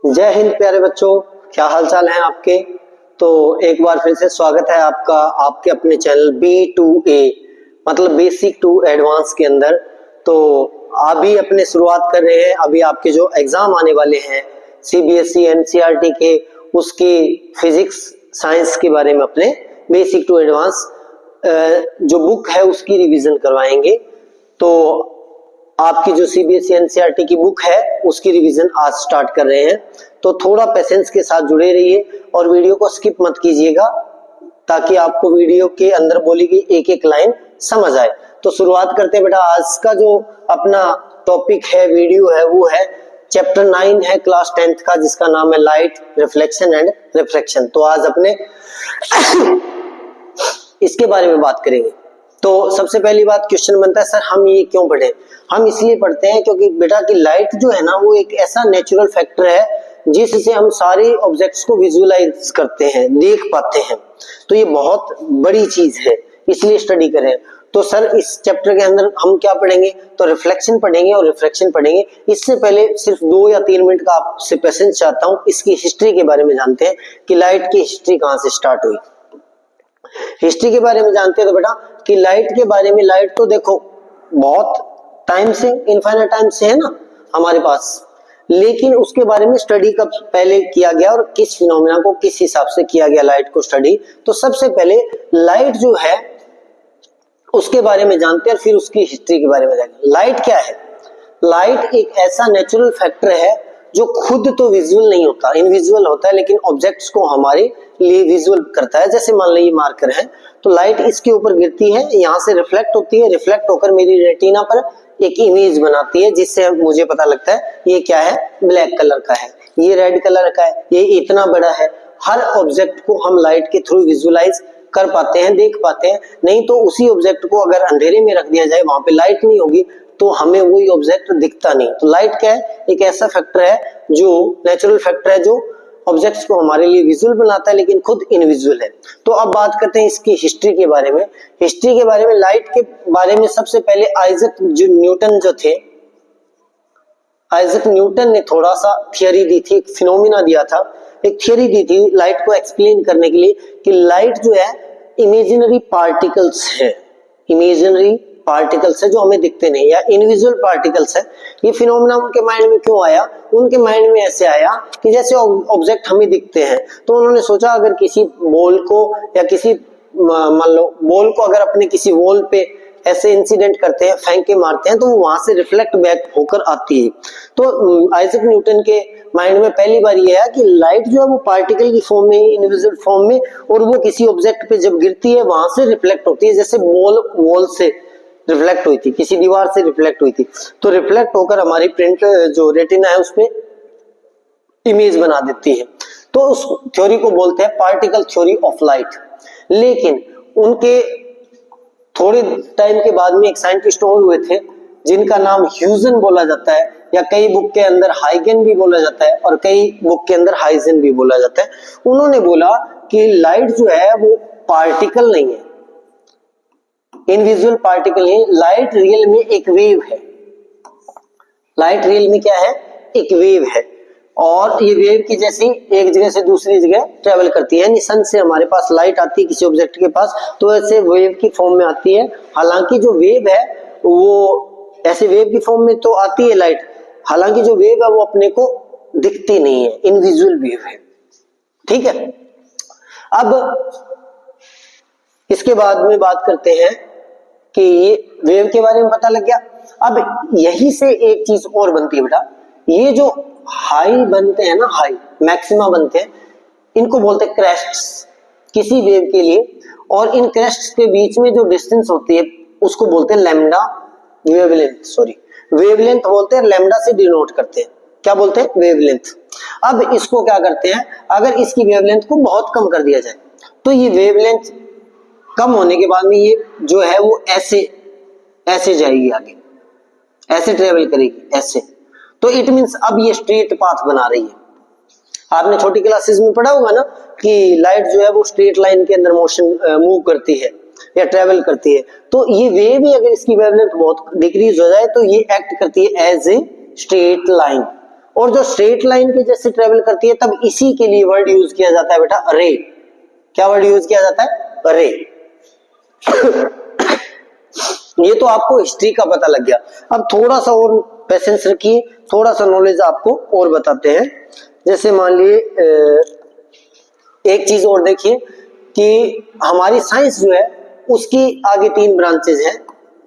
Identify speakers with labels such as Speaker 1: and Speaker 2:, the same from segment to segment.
Speaker 1: जय हिंद प्यारे बच्चों, क्या हाल चाल है आपके। तो एक बार फिर से स्वागत है आपका आपके अपने चैनल B2A मतलब बेसिक टू एडवांस के अंदर। तो अभी अपने शुरुआत कर रहे हैं। अभी आपके जो एग्जाम आने वाले हैं CBSE NCERT के, उसकी फिजिक्स साइंस के बारे में अपने बेसिक टू एडवांस जो बुक है उसकी रिवीजन करवाएंगे। तो आपकी जो CBSE NCERT की बुक है उसकी रिवीजन आज स्टार्ट कर रहे हैं। तो थोड़ा पेशेंस के साथ जुड़े रहिए और वीडियो को स्किप मत कीजिएगा ताकि आपको वीडियो के अंदर बोली गई एक एक लाइन समझ आए। तो शुरुआत करते हैं बेटा। आज का जो अपना टॉपिक है, वीडियो है, वो है चैप्टर 9 है क्लास 10th का, जिसका नाम है लाइट, रिफ्लेक्शन एंड रिफ्रैक्शन। तो आज अपने इसके बारे में बात करेंगे। तो सबसे पहली बात क्वेश्चन बनता है, सर हम ये क्यों पढ़े। हम इसलिए पढ़ते हैं क्योंकि बेटा की लाइट जो है ना वो एक ऐसा नेचुरल फैक्टर है जिससे हम सारे ऑब्जेक्ट्स को विजुअलाइज करते हैं, देख पाते हैं। तो ये बहुत बड़ी चीज है, इसलिए स्टडी करें। तो सर इस चैप्टर के अंदर हम क्या पढ़ेंगे, तो रिफ्लेक्शन पढ़ेंगे और रिफ्रैक्शन पढ़ेंगे। इससे पहले सिर्फ 2 या 3 मिनट का आपसे पेशेंस चाहता हूँ। इसकी हिस्ट्री के बारे में जानते हैं कि लाइट की हिस्ट्री कहाँ से स्टार्ट हुई। हिस्ट्री के बारे में जानते हैं तो बेटा कि लाइट के बारे में, लाइट तो देखो बहुत टाइम से, इनफाइनाइट टाइम से है ना हमारे पास, लेकिन उसके बारे में स्टडी कब पहले किया गया और किस फिनोमेना को किस हिसाब से किया गया लाइट को स्टडी। तो सबसे पहले लाइट जो है उसके बारे में जानते हैं और फिर उसकी हिस्ट्री के बारे में जानेंगे। लाइट क्या है। लाइट एक ऐसा नेचुरल फैक्टर है जो खुद तो विजुअल नहीं होता, इनविजुअल होता है, लेकिन ऑब्जेक्ट्स को हमारे लिए विजुअल करता है। जैसे मान लो ये मार्कर है, तो लाइट इसके ऊपर गिरती है, यहाँ से रिफ्लेक्ट होती है, रिफ्लेक्ट होकर मेरी रेटिना पर एक इमेज बनाती है, जिससे मुझे पता लगता है ये क्या है, ब्लैक कलर का है, ये रेड कलर का है, ये इतना बड़ा है। हर ऑब्जेक्ट को हम लाइट के थ्रू विजुअलाइज कर पाते हैं, देख पाते हैं। नहीं तो उसी ऑब्जेक्ट को अगर अंधेरे में रख दिया जाए, वहां पे लाइट नहीं होगी, तो हमें वही ऑब्जेक्ट दिखता नहीं। तो लाइट क्या है, एक ऐसा फैक्टर है जो नेचुरल फैक्टर है जो ऑब्जेक्ट्स को हमारे लिए विजुअल बनाता है, लेकिन खुद इनविजुअल है। तो अब बात करते हैं इसकी हिस्ट्री के बारे में। हिस्ट्री के बारे में, लाइट के बारे में सबसे पहले आइजक न्यूटन जो थे, आइजक न्यूटन ने थोड़ा सा थियरी दी थी, एक फिनोमिना दिया था, एक थियरी दी थी लाइट को एक्सप्लेन करने के लिए कि लाइट जो है इमेजिनरी पार्टिकल्स है, इमेजिनरी पार्टिकल्स है जो हमें दिखते नहीं, या इनविजुअल पार्टिकल्स है। ये फिनोमेना उनके माइंड में क्यों आया, उनके माइंड में ऐसे आया कि जैसे ऑब्जेक्ट हमें दिखते हैं, तो उन्होंने सोचा अगर किसी बॉल को या किसी मान लो बॉल को अगर अपने किसी वॉल पे ऐसे इंसिडेंट करते हैं, फेंक के मारते हैं, तो वो वहां से रिफ्लेक्ट बैक होकर आती है। तो आइजक न्यूटन के माइंड में पहली बार ये आया कि लाइट जो है वो पार्टिकल की फॉर्म में, इनविजिबल फॉर्म में, और वो किसी ऑब्जेक्ट पे जब गिरती है वहां से रिफ्लेक्ट होती है, जैसे बॉल वॉल से रिफ्लेक्ट हुई थी, किसी दीवार से रिफ्लेक्ट हुई थी, तो रिफ्लेक्ट होकर हमारी प्रिंट जो रेटिना है उसपे इमेज बना देती है। तो उस थ्योरी को बोलते हैं पार्टिकल थ्योरी ऑफ लाइट। लेकिन उनके थोड़े टाइम के बाद में एक साइंटिस्ट और हुए थे जिनका नाम ह्यूजन बोला जाता है, या कई बुक के अंदर हाइगन भी बोला जाता है और कई बुक के अंदर हाइजन भी बोला जाता है। उन्होंने बोला कि लाइट जो है वो पार्टिकल नहीं है, इनविजुअल पार्टिकल है। लाइट रियल में एक वेव है। लाइट रियल में क्या है, एक वेव है, और ये वेव की जैसी एक जगह से दूसरी जगह ट्रेवल करती है। सन से हमारे पास लाइट आती है किसी ऑब्जेक्ट के पास, तो ऐसे वेव की फॉर्म में आती है। हालांकि जो वेव है वो ऐसे वेव की फॉर्म में तो आती है लाइट, हालांकि जो वेव है वो अपने को दिखती नहीं है, इनविजुअल वेव है। ठीक है। अब इसके बाद में बात करते हैं कि ये वेव के बारे में पता लग गया। अब यही से एक चीज और बनती है बेटा, ये जो हाई बनते हैं ना, हाई मैक्सिमा बनते हैं, इनको बोलते हैं क्रेस्ट्स किसी वेव के लिए, और इन क्रेस्ट्स के बीच में जो डिस्टेंस होती है उसको बोलते हैं लैम्डा वेवलेंथ, सॉरी वेवलेंथ बोलते हैं, लैम्डा से डिनोट करते हैं। क्या बोलते हैं, वेवलेंथ। अब इसको क्या करते हैं, अगर इसकी वेवलेंथ को बहुत कम कर दिया जाए तो ये वेवलेंथ कम होने के बाद में ये जो है वो ऐसे ऐसे जाएगी, आगे ऐसे ट्रेवल करेगी, ऐसे। तो इट मींस अब ये स्ट्रेट पाथ बना रही है। आपने छोटी क्लासेस में पढ़ा होगा ना कि लाइट जो है वो स्ट्रेट लाइन के अंदर मोशन मूव करती है या ट्रेवल करती है। तो ये वेव ही अगर इसकी वेवलेंथ बहुत डिक्रीज हो जाए तो ये एक्ट करती है एज ए स्ट्रेट लाइन, और जो स्ट्रेट लाइन के जैसे ट्रेवल करती है तब इसी के लिए वर्ड यूज किया जाता है बेटा रे। क्या वर्ड यूज किया जाता है? रे। ये तो आपको हिस्ट्री का पता लग गया। अब थोड़ा सा और पेशेंस रखिए, थोड़ा सा नॉलेज आपको और बताते हैं। जैसे मान लिए एक चीज और देखिए कि हमारी साइंस जो है उसकी आगे 3 ब्रांचेज हैं,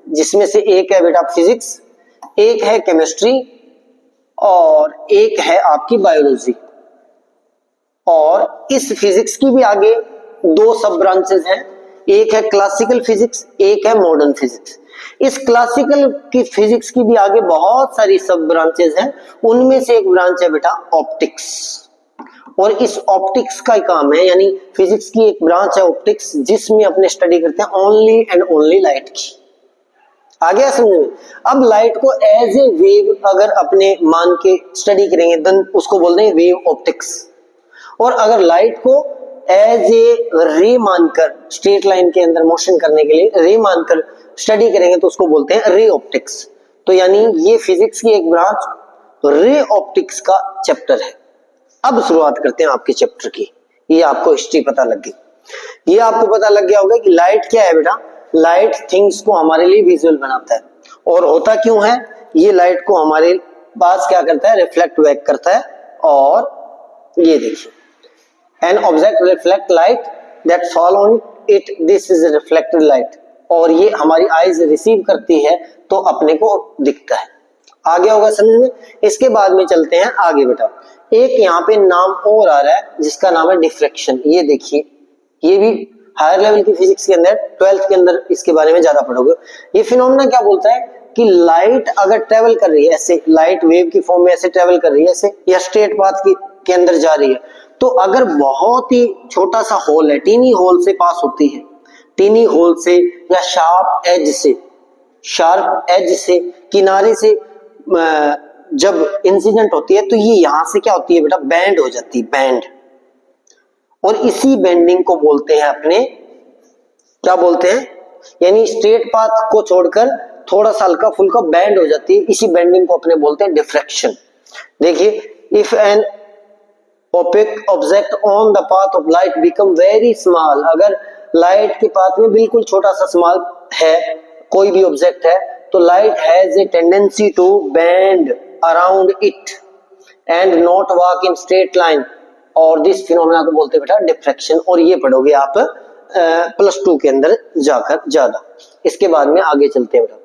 Speaker 1: जिसमें से एक है बेटा फिजिक्स, एक है केमिस्ट्री और एक है आपकी बायोलॉजी। और इस फिजिक्स की भी आगे 2 सब ब्रांचेज हैं, एक है क्लासिकल फिजिक्स, एक है मॉडर्न फिजिक्स। इस क्लासिकल की फिजिक्स की भी आगे बहुत सारी सब ब्रांचेज हैं, उनमें से एक ब्रांच है बेटा ऑप्टिक्स। और इस ऑप्टिक्स का ही काम है, यानी फिजिक्स की एक ब्रांच है ऑप्टिक्स, जिसमें अपने स्टडी करते हैं ओनली एंड ओनली लाइट की। आ गया समझ में? अब लाइट को एज ए वेव अगर अपने मान के स्टडी करेंगे देन उसको बोलते हैं वेव ऑप्टिक्स। और अगर लाइट को एज ए रे मानकर स्ट्रेट लाइन के अंदर मोशन करने के लिए रे मानकर स्टडी करेंगे तो उसको बोलते हैं रे ऑप्टिक्स। तो यानी ये फिजिक्स की एक ब्रांच रे ऑप्टिक्स का चैप्टर है। अब शुरुआत करते हैं आपके चैप्टर की। ये आपको हिस्ट्री पता लग गई। ये आपको पता लग गया होगा कि लाइट क्या है बेटा। लाइट थिंग्स को हमारे लिए विजुअल बनाता है। और होता क्यों है? ये लाइट को हमारे पास क्या करता है? रिफ्लेक्ट बैक करता है। और ये देखिए, an object reflect light that fall on it, this is a reflected light। और ये हमारी आईज रिसीव करती है तो अपने को दिखता है। आ गया होगा समझ में? इसके बाद में चलते हैं आगे बेटा। एक यहाँ पे नाम और आ रहा है जिसका नाम है डिफ्रैक्शन। ये देखिए, ये भी हायर लेवल की फिजिक्स के अंदर 12th के अंदर इसके बारे में ज्यादा पढ़ोगे। ये फिनोमेना क्या बोलता है कि लाइट अगर ट्रेवल कर रही है ऐसे, लाइट वेव की फॉर्म में ऐसे ट्रेवल कर रही है ऐसे, या स्ट्रेट पाथ के अंदर जा रही है, तो अगर बहुत ही छोटा सा होल है, टीनी होल से पास होती है, टीनी होल से या शार्प एज से किनारे से जब इंसिडेंट होती है तो ये यहां से क्या होती है बेटा? बैंड हो जाती है, बैंड। और इसी बेंडिंग को बोलते हैं अपने, क्या बोलते हैं? यानी स्ट्रेट पाथ को छोड़कर थोड़ा सा हल्का फुल्का बैंड हो जाती है, इसी बेंडिंग को अपने बोलते हैं डिफ्रैक्शन। देखिए, if an opaque object on the path of light become very small, अगर लाइट के पाथ में बिल्कुल छोटा सा स्मॉल है कोई भी ऑब्जेक्ट है तो light has a tendency to bend around it and not walk in straight line, और दिस फिनोमेना को बोलते हैं बेटा डिफ्रैक्शन। और ये पढ़ोगे आप +2 के अंदर जाकर ज्यादा। इसके बाद में आगे चलते हैं बेटा।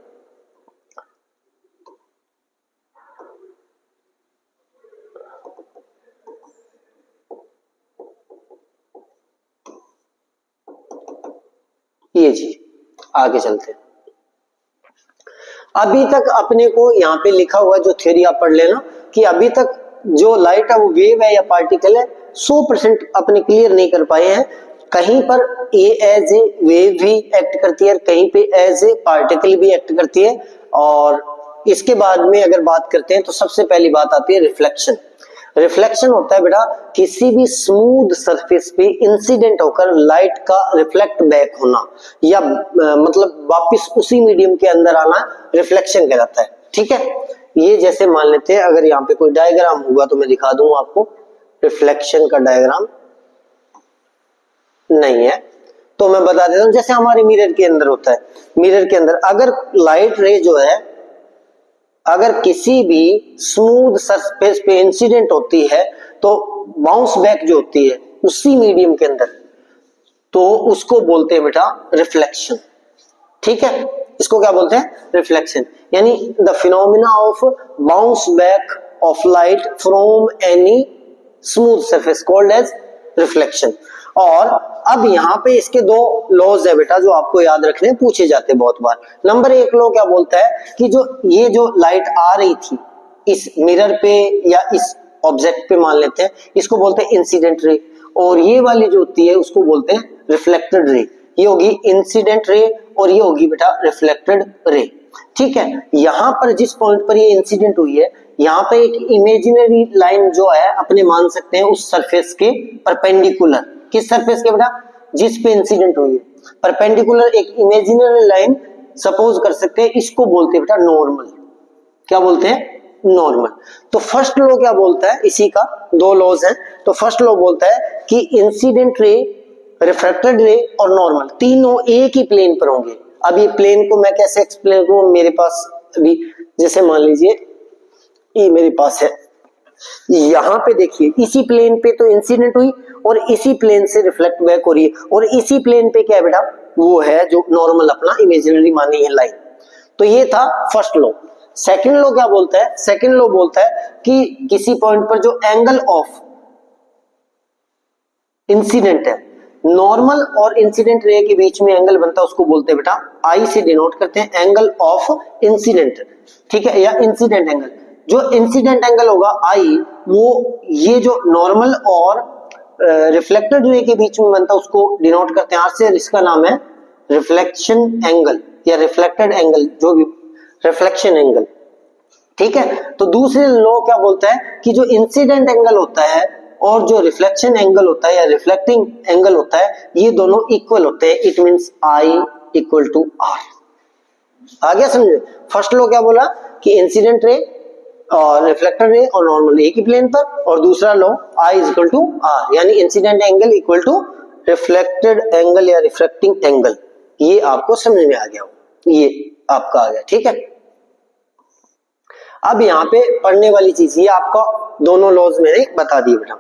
Speaker 1: ये जी आगे चलते हैं। अभी तक अपने को यहाँ पे लिखा हुआ जो थ्योरी आप पढ़ लेना कि अभी तक जो लाइट है वो वेव है या पार्टिकल है 100% अपने क्लियर नहीं कर पाए हैं। कहीं पर ये एज ए वेव भी एक्ट करती है, कहीं पे एज ए पार्टिकल भी एक्ट करती है। और इसके बाद में अगर बात करते हैं तो सबसे पहली बात आती है रिफ्लेक्शन। रिफ्लेक्शन होता है बेटा किसी भी स्मूथ सरफेस पे इंसिडेंट होकर लाइट का रिफ्लेक्ट बैक होना, या मतलब वापस उसी मीडियम के अंदर आना रिफ्लेक्शन कहलाता है। ठीक है, ये जैसे मान लेते हैं, अगर यहाँ पे कोई डायग्राम होगा तो मैं दिखा दूंगा आपको। रिफ्लेक्शन का डायग्राम नहीं है तो मैं बता देता हूँ। जैसे हमारे मिरर के अंदर होता है, मिरर के अंदर अगर लाइट रे जो है अगर किसी भी स्मूथ सरफेस पे इंसिडेंट होती है तो बाउंस बैक जो होती है उसी मीडियम के अंदर, तो उसको बोलते हैं बेटा रिफ्लेक्शन। ठीक है, इसको क्या बोलते हैं? रिफ्लेक्शन। यानी the phenomena of bounce back of light from any smooth surface called as reflection. और अब यहाँ पे इसके 2 लॉज है बेटा जो आपको याद रखने पूछे जाते हैं बहुत बार। नंबर 1 लॉ क्या बोलता है कि ये जो लाइट आ रही थी इस मिरर पे या इस ऑब्जेक्ट पे, मान लेते हैं, इसको बोलते हैं इंसिडेंट रे, और ये वाली जो होती है उसको बोलते हैं रिफ्लेक्टेड रे। ये होगी इंसिडेंट रे और ये होगी बेटा रिफ्लेक्टेड रे। ठीक है, यहाँ पर जिस पॉइंट पर ये इंसिडेंट हुई है यहाँ पे एक इमेजिनरी लाइन जो है अपने मान सकते हैं उस सरफेस के परपेंडिकुलर। किस सरफेस के बेटा? जिस पे इंसिडेंट हुई है परपेंडिकुलर एक इमेजिनरी लाइन सपोज कर सकते हैं, इसको बोलते हैं बेटा नॉर्मल। क्या बोलते हैं? नॉर्मल। तो फर्स्ट लॉ क्या बोलता है, इसी का दो लॉज हैं। तो फर्स्ट लॉ बोलता है कि इंसिडेंट रे, रिफ्रैक्टेड रे और नॉर्मल तीनों एक ही प्लेन पर होंगे। अब ये प्लेन को मैं कैसे एक्सप्लेन करूं, मेरे पास अभी जैसे मान लीजिए ये मेरे पास है, यहां पे देखिए इसी प्लेन पे तो इंसिडेंट हुई और इसी प्लेन से रिफ्लेक्ट बैक हो रही है, और इसी प्लेन पे क्या है बेटा, वो है जो नॉर्मल अपना इमेजिनरी मानी है लाइन। तो ये था फर्स्ट लॉ। सेकंड लॉ क्या बोलता है, सेकंड लॉ बोलता है कि किसी पॉइंट पर जो एंगल ऑफ इंसिडेंट है, नॉर्मल और इंसिडेंट रे के बीच में एंगल बनता है उसको बोलते हैं बेटा, आई से डिनोट करते हैं एंगल ऑफ इंसिडेंट, ठीक है, या इंसिडेंट एंगल। जो इंसिडेंट एंगल होगा आई, वो ये जो नॉर्मल और रिफ्लेक्टेड रे के बीच में बनता है उसको डिनोट करते हैं आर से, इसका नाम है रिफ्लेक्शन एंगल या रिफ्लेक्टेड एंगल, जो भी रिफ्लेक्शन एंगल, ठीक है। तो दूसरे लॉ क्या बोलता है कि जो इंसिडेंट एंगल होता है और जो रिफ्लेक्शन एंगल होता है या रिफ्लेक्टिंग एंगल होता है, ये दोनों इक्वल होते हैं। It means I equal to R. आ गया समझे। फर्स्ट लॉ क्या बोला कि इंसिडेंट रे और रिफ्लेक्टेड रे और नॉर्मल एक ही प्लेन पर, और दूसरा law I is equal to R, यानी incident angle equal to reflected angle या रिफ्रैक्टिंग एंगल। ये आपको समझ में आ गया, ये आपका आ गया, ठीक है। अब यहाँ पे पढ़ने वाली चीज, ये आपका दोनों लॉज मैंने बता दिए बेटा,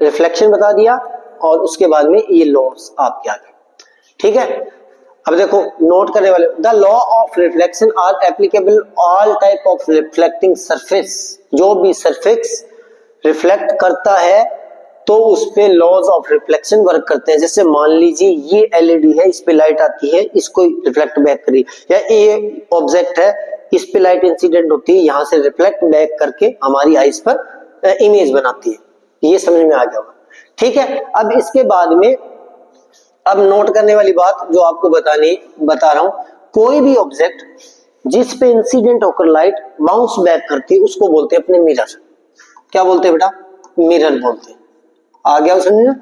Speaker 1: रिफ्लेक्शन बता दिया और उसके बाद में ये लॉज आपके आगे, ठीक है। अब देखो नोट करने वाले, the law of reflection are applicable all type of reflecting surface. जो भी सरफेस रिफ्लेक्ट करता है तो उस पे लॉज ऑफ रिफ्लेक्शन वर्क करते हैं। जैसे मान लीजिए ये एलईडी है, इस पे लाइट आती है, इसको रिफ्लेक्ट बैक करी, या ये ऑब्जेक्ट है, इस पे लाइट इंसिडेंट होती है, यहां से रिफ्लेक्ट बैक करके हमारी आईज पर इमेज बनाती है। ये समझ में आ गया होगा, ठीक है। अब इसके बाद में अब नोट करने वाली बात जो आपको बता रहा हूं, कोई भी ऑब्जेक्ट जिस पे इंसिडेंट होकर लाइट बाउंस बैक करती है उसको बोलते हैं अपने मिरर। क्या बोलते हैं बेटा, मिरर बोलते हैं। आ गया समझ में।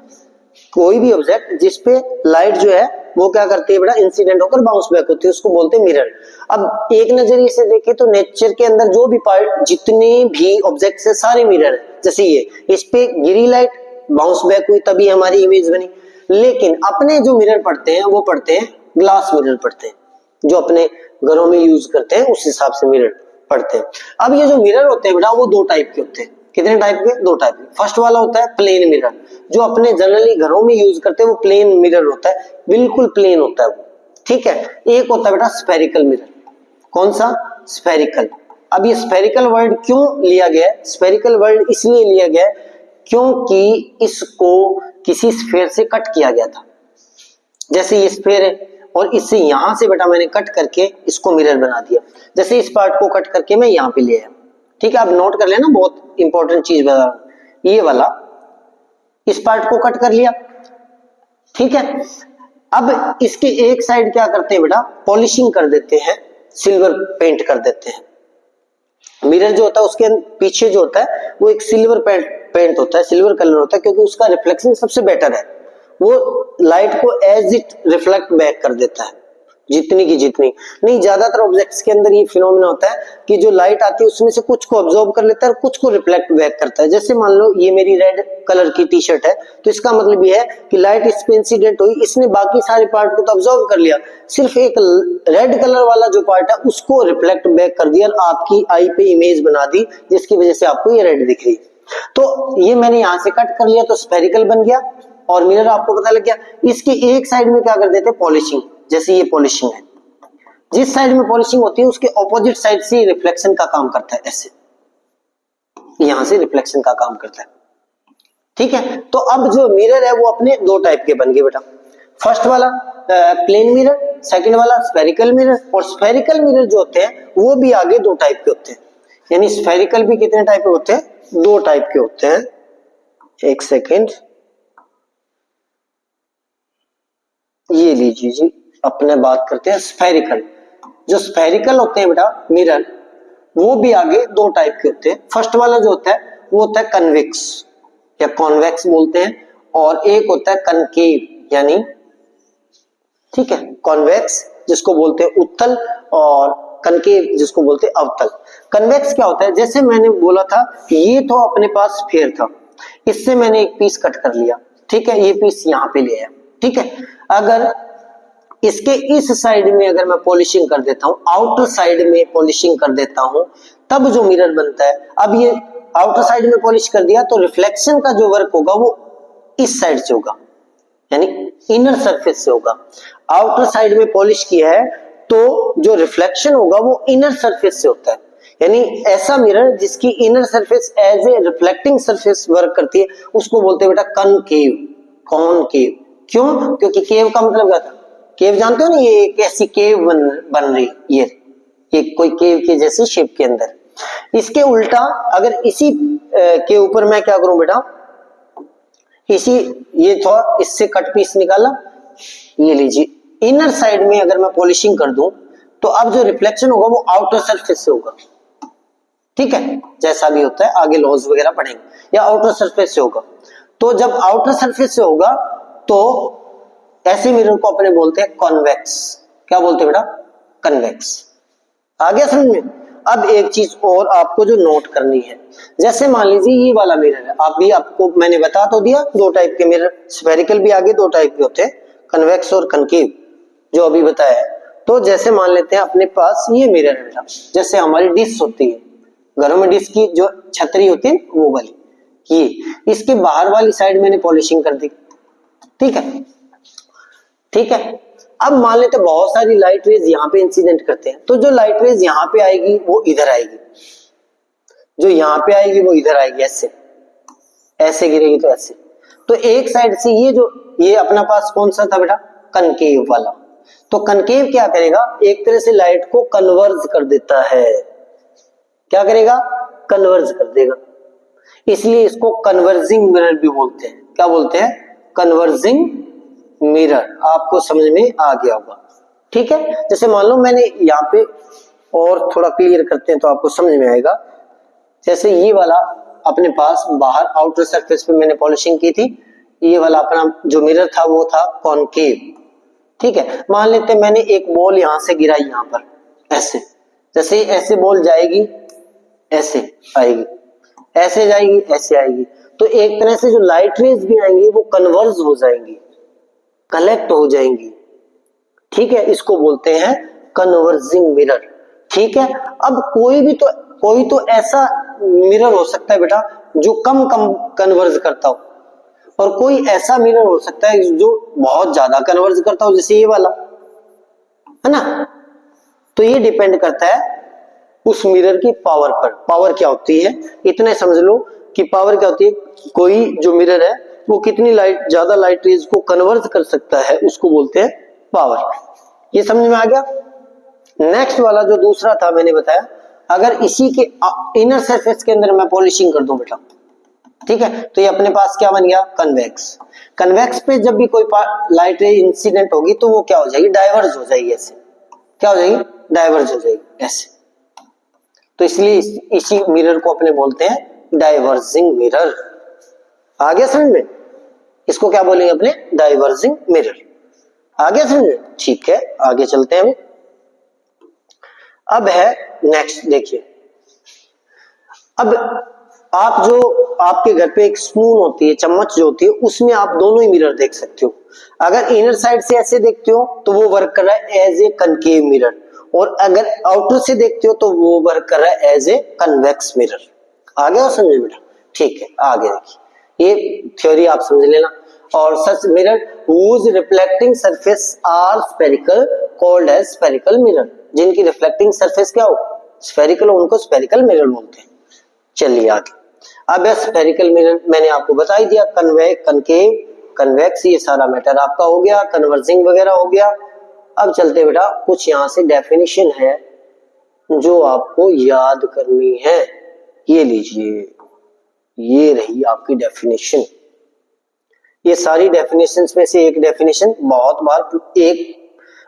Speaker 1: कोई भी ऑब्जेक्ट जिस पे लाइट जो है वो क्या करती है बेटा, इंसिडेंट होकर बाउंस बैक होती है, उसको बोलते हैं मिरर। अब एक नजरिए से देखें तो नेचर के अंदर जो भी पार्ट, जितने भी ऑब्जेक्ट्स है सारे मिरर है। जैसे ये, इस पे गिरी लाइट, बाउंस बैक हुई, तभी हमारी इमेज बनी। लेकिन अपने जो मिरर पढ़ते हैं वो पढ़ते हैं ग्लास मिरर पढ़ते हैं, जो अपने घरों में यूज करते हैं उस हिसाब से मिरर पढ़ते हैं। अब ये जो मिरर होते हैं बेटा वो दो टाइप के होते हैं। कितने टाइप के, दो टाइप के। फर्स्ट वाला होता है प्लेन मिरर, जो अपने जनरली घरों में यूज करते हैं, वो प्लेन मिरर होता है, बिल्कुल प्लेन होता है वो, ठीक है। एक होता है बेटा स्फेरिकल मिरर। कौन सा, स्फेरिकल। अब ये स्फेरिकल वर्ड क्यों लिया गया है, स्फेरिकल वर्ड इसलिए लिया गया है क्योंकि इसको किसी स्फेयर से कट किया गया था। जैसे ये स्फेयर है और इससे यहां से बेटा मैंने कट करके इसको मिरर बना दिया। जैसे इस पार्ट को कट करके मैं यहां पे ले आया, ठीक है। आप नोट कर लेना, बहुत इंपॉर्टेंट चीज बता रहा हूं। ये वाला इस पार्ट को कट कर लिया, ठीक है। अब इसके एक साइड क्या करते हैं बेटा, पॉलिशिंग कर देते हैं, सिल्वर पेंट कर देते हैं। मिरर जो होता है उसके पीछे जो होता है वो एक सिल्वर पेंट होता है, सिल्वर कलर होता है, क्योंकि उसका रिफ्लेक्शन सबसे बेटर है। वो लाइट को एज इट रिफ्लेक्ट बैक कर देता है, जितनी की जितनी नहीं। ज्यादातर ऑब्जेक्ट्स के अंदर ये फिनोमेना होता है कि जो लाइट आती है उसमें से कुछ को ऑब्जॉर्ब कर लेता है और कुछ को रिफ्लेक्ट बैक करता है। जैसे मान लो ये मेरी रेड कलर की टी शर्ट है, तो इसका मतलब ये है कि लाइट इस पे इंसिडेंट हुई, इसने बाकी सारे पार्ट को तो ऑब्जॉर्ब कर लिया, सिर्फ एक रेड कलर वाला जो पार्ट है उसको रिफ्लेक्ट बैक कर दिया और आपकी आई पे इमेज बना दी, जिसकी वजह से आपको ये रेड दिख रही। तो ये मैंने यहां से कट कर लिया तो स्फेरिकल बन गया और मिरर आपको पता लग गया। इसके एक साइड में क्या कर देते हैं, पॉलिशिंग। जैसे ये पॉलिशिंग है, जिस साइड में पॉलिशिंग होती है उसके ऑपोजिट साइड से रिफ्लेक्शन का काम करता है, ऐसे यहां से रिफ्लेक्शन का काम करता है, ठीक है। तो अब जो मिरर है वो अपने दो टाइप के बन गए बेटा। फर्स्ट वाला प्लेन मिरर, सेकंड वाला स्फेरिकल मिरर। और स्फेरिकल मिरर जो होते हैं वो भी आगे दो टाइप के होते हैं, यानी स्फेरिकल भी कितने टाइप के होते हैं, दो टाइप के होते हैं। एक सेकेंड, ये लीजिए जी, अपने बात करते हैं स्फेरिकल। जो स्फेरिकल होते हैं बेटा मिरर, वो भी आगे दो टाइप के होते हैं। फर्स्ट वाला जो होता है वो होता है कन्वेक्स या कॉन्वेक्स बोलते हैं, और एक होता है कनकेव, यानी ठीक है कॉन्वेक्स जिसको बोलते हैं उत्तल, और कनकेव जिसको बोलते हैं अवतल। कन्वेक्स क्या होता है, जैसे मैंने बोला था ये तो अपने पास स्फीयर था, इससे मैंने एक पीस कट कर लिया, ठीक है, ये पीस यहाँ पे ले आया, ठीक है। अगर इसके इस साइड में अगर मैं पॉलिशिंग कर देता हूं, आउटर साइड में पॉलिशिंग कर देता हूं, तब जो मिरर बनता है, अब ये आउटर साइड में पॉलिश कर दिया तो रिफ्लेक्शन का जो वर्क होगा वो इस साइड से होगा, यानी इनर सरफेस से होगा। आउटर साइड में पॉलिश किया है तो जो रिफ्लेक्शन होगा वो इनर सरफेस से होता है, यानी ऐसा मिरर जिसकी inner surface as a reflecting surface work करती है उसको बोलते हैं बेटा कनकेव। कॉनकेव क्यों, क्योंकि केव का मतलब क्या था, केव जानते हो ना, ये एक ऐसी केव बन रही, ये कोई केव के जैसी शेप के अंदर। इसके उल्टा अगर इसी के ऊपर मैं क्या करूं बेटा, इसी ये थोड़ा इससे कट पीस निकाला, ये लीजिए इनर साइड में अगर मैं पॉलिशिंग कर दूं तो अब जो रिफ्लेक्शन होगा वो आउटर सरफेस से होगा, ठीक है, जैसा भी होता है आगे लॉज वगैरह पढ़ेंगे, या आउटर सरफेस से होगा। तो जब आउटर सरफेस से होगा तो ऐसे मिरर को अपने बोलते हैं कॉन्वेक्स। क्या बोलते हैं बेटा, कन्वेक्स। आ गया समझ में। अब एक चीज और आपको जो नोट करनी है, जैसे मान लीजिए ये वाला मिरर है, आप भी आपको मैंने बता तो दिया दो टाइप के मिरर, स्फेरिकल भी आगे दो टाइप के होते हैं, कन्वेक्स और कनकेव, जो अभी बताया है। तो जैसे मान लेते हैं अपने पास ये मिरर है बेटा, जैसे हमारी डिश होती है घरों में, डिश की जो छतरी होती है वो वाली, ये इसके बाहर वाली साइड मैंने पॉलिशिंग कर दी, ठीक है, ठीक है। अब मान लेते हैं बहुत सारी लाइट रेज यहाँ पे इंसिडेंट करते हैं, तो जो लाइट रेज यहाँ पे आएगी वो इधर आएगी, जो यहाँ पे आएगी वो इधर आएगी, ऐसे ऐसे गिरेगी तो ऐसे। तो एक साइड से ये अपना पास कौन सा था बेटा, कनकेव वाला। तो कनकेव क्या करेगा, एक तरह से लाइट को कन्वर्ज कर देता है। क्या करेगा, कन्वर्ज कर देगा, इसलिए इसको कन्वर्जिंग मिरर भी बोलते हैं। क्या बोलते हैं, कन्वर्जिंग मिरर। आपको समझ में आ गया होगा, ठीक है। जैसे मान लो मैंने यहाँ पे और थोड़ा क्लियर करते हैं तो आपको समझ में आएगा। जैसे ये वाला अपने पास बाहर आउटर सरफेस पे मैंने पॉलिशिंग की थी, ये वाला अपना जो मिरर था वो था कॉनकेव, ठीक है। मान लेते हैं मैंने एक बॉल यहां से गिराई यहाँ पर, ऐसे, जैसे ऐसे बॉल जाएगी ऐसे आएगी, ऐसे जाएगी ऐसे आएगी, तो एक तरह से जो लाइट रेज भी आएंगी वो कन्वर्ज हो जाएंगी, कलेक्ट हो जाएंगी, ठीक है। इसको बोलते हैं कन्वर्जिंग मिरर, ठीक है। अब कोई तो ऐसा मिरर हो सकता है बेटा जो कम कन्वर्ज करता हो, और कोई ऐसा मिरर हो सकता है जो बहुत ज्यादा कन्वर्ज करता हो, जैसे ये वाला है ना। तो ये डिपेंड करता है उस मिरर की पावर पर। पावर क्या होती है, इतने समझ लो कि पावर क्या होती है, कोई जो मिरर है वो कितनी ज्यादा लाइट रेज को कन्वर्ज कर सकता है, उसको बोलते हैं पावर। ये समझ में आ गया। नेक्स्ट वाला जो दूसरा था मैंने बताया, अगर इसी के इनर सरफेस के अंदर मैं पॉलिशिंग कर दूं बेटा, ठीक है, तो ये अपने पास क्या बन गया, कन्वेक्स। कन्वेक्स पे जब भी कोई लाइट रे इंसिडेंट होगी तो वो क्या हो जाएगी, डाइवर्ज हो जाएगी, ऐसे क्या हो जाएगी, डाइवर्ज हो जाएगी ऐसे। तो इसलिए इसी मिरर को अपने बोलते हैं डाइवर्जिंग मिरर। आगे समझ में, इसको क्या बोलेंगे अपने, डाइवर्जिंग मिरर। आगे समझ में, ठीक है, आगे चलते हैं। अब है नेक्स्ट, देखिए अब आपके घर पे एक स्पून होती है, चम्मच जो होती है, उसमें आप दोनों ही मिरर देख सकते हो। अगर इनर साइड से ऐसे देखते हो तो वो वर्क कर रहा है एज ए कनकेव मिरर, और अगर आउटर से देखते हो तो वो वर्क कर रहा है एज ए कन्वेक्स मिरर। आ गया समझ बेटा, ठीक है। आगे देखिए, ये थ्योरी आप समझ लेना। और such mirror whose reflecting surface are spherical called as spherical mirror, जिनकी रिफ्लेक्टिंग सरफेस क्या हो, स्फेरिकल हो, उनको स्फेरिकल मिरर बोलते हैं। चलिए आगे। अब स्फेरिकल मिरर मैंने आपको बता ही दिया, कनकेव, कन्वेक्स, ये सारा मैटर आपका हो गया, कन्वर्जिंग वगैरह हो गया। अब चलते बेटा, कुछ यहां से डेफिनेशन है जो आपको याद करनी है। ये लीजिए, ये रही आपकी डेफिनेशन। ये सारी डेफिनेशंस में से एक डेफिनेशन बहुत बार एक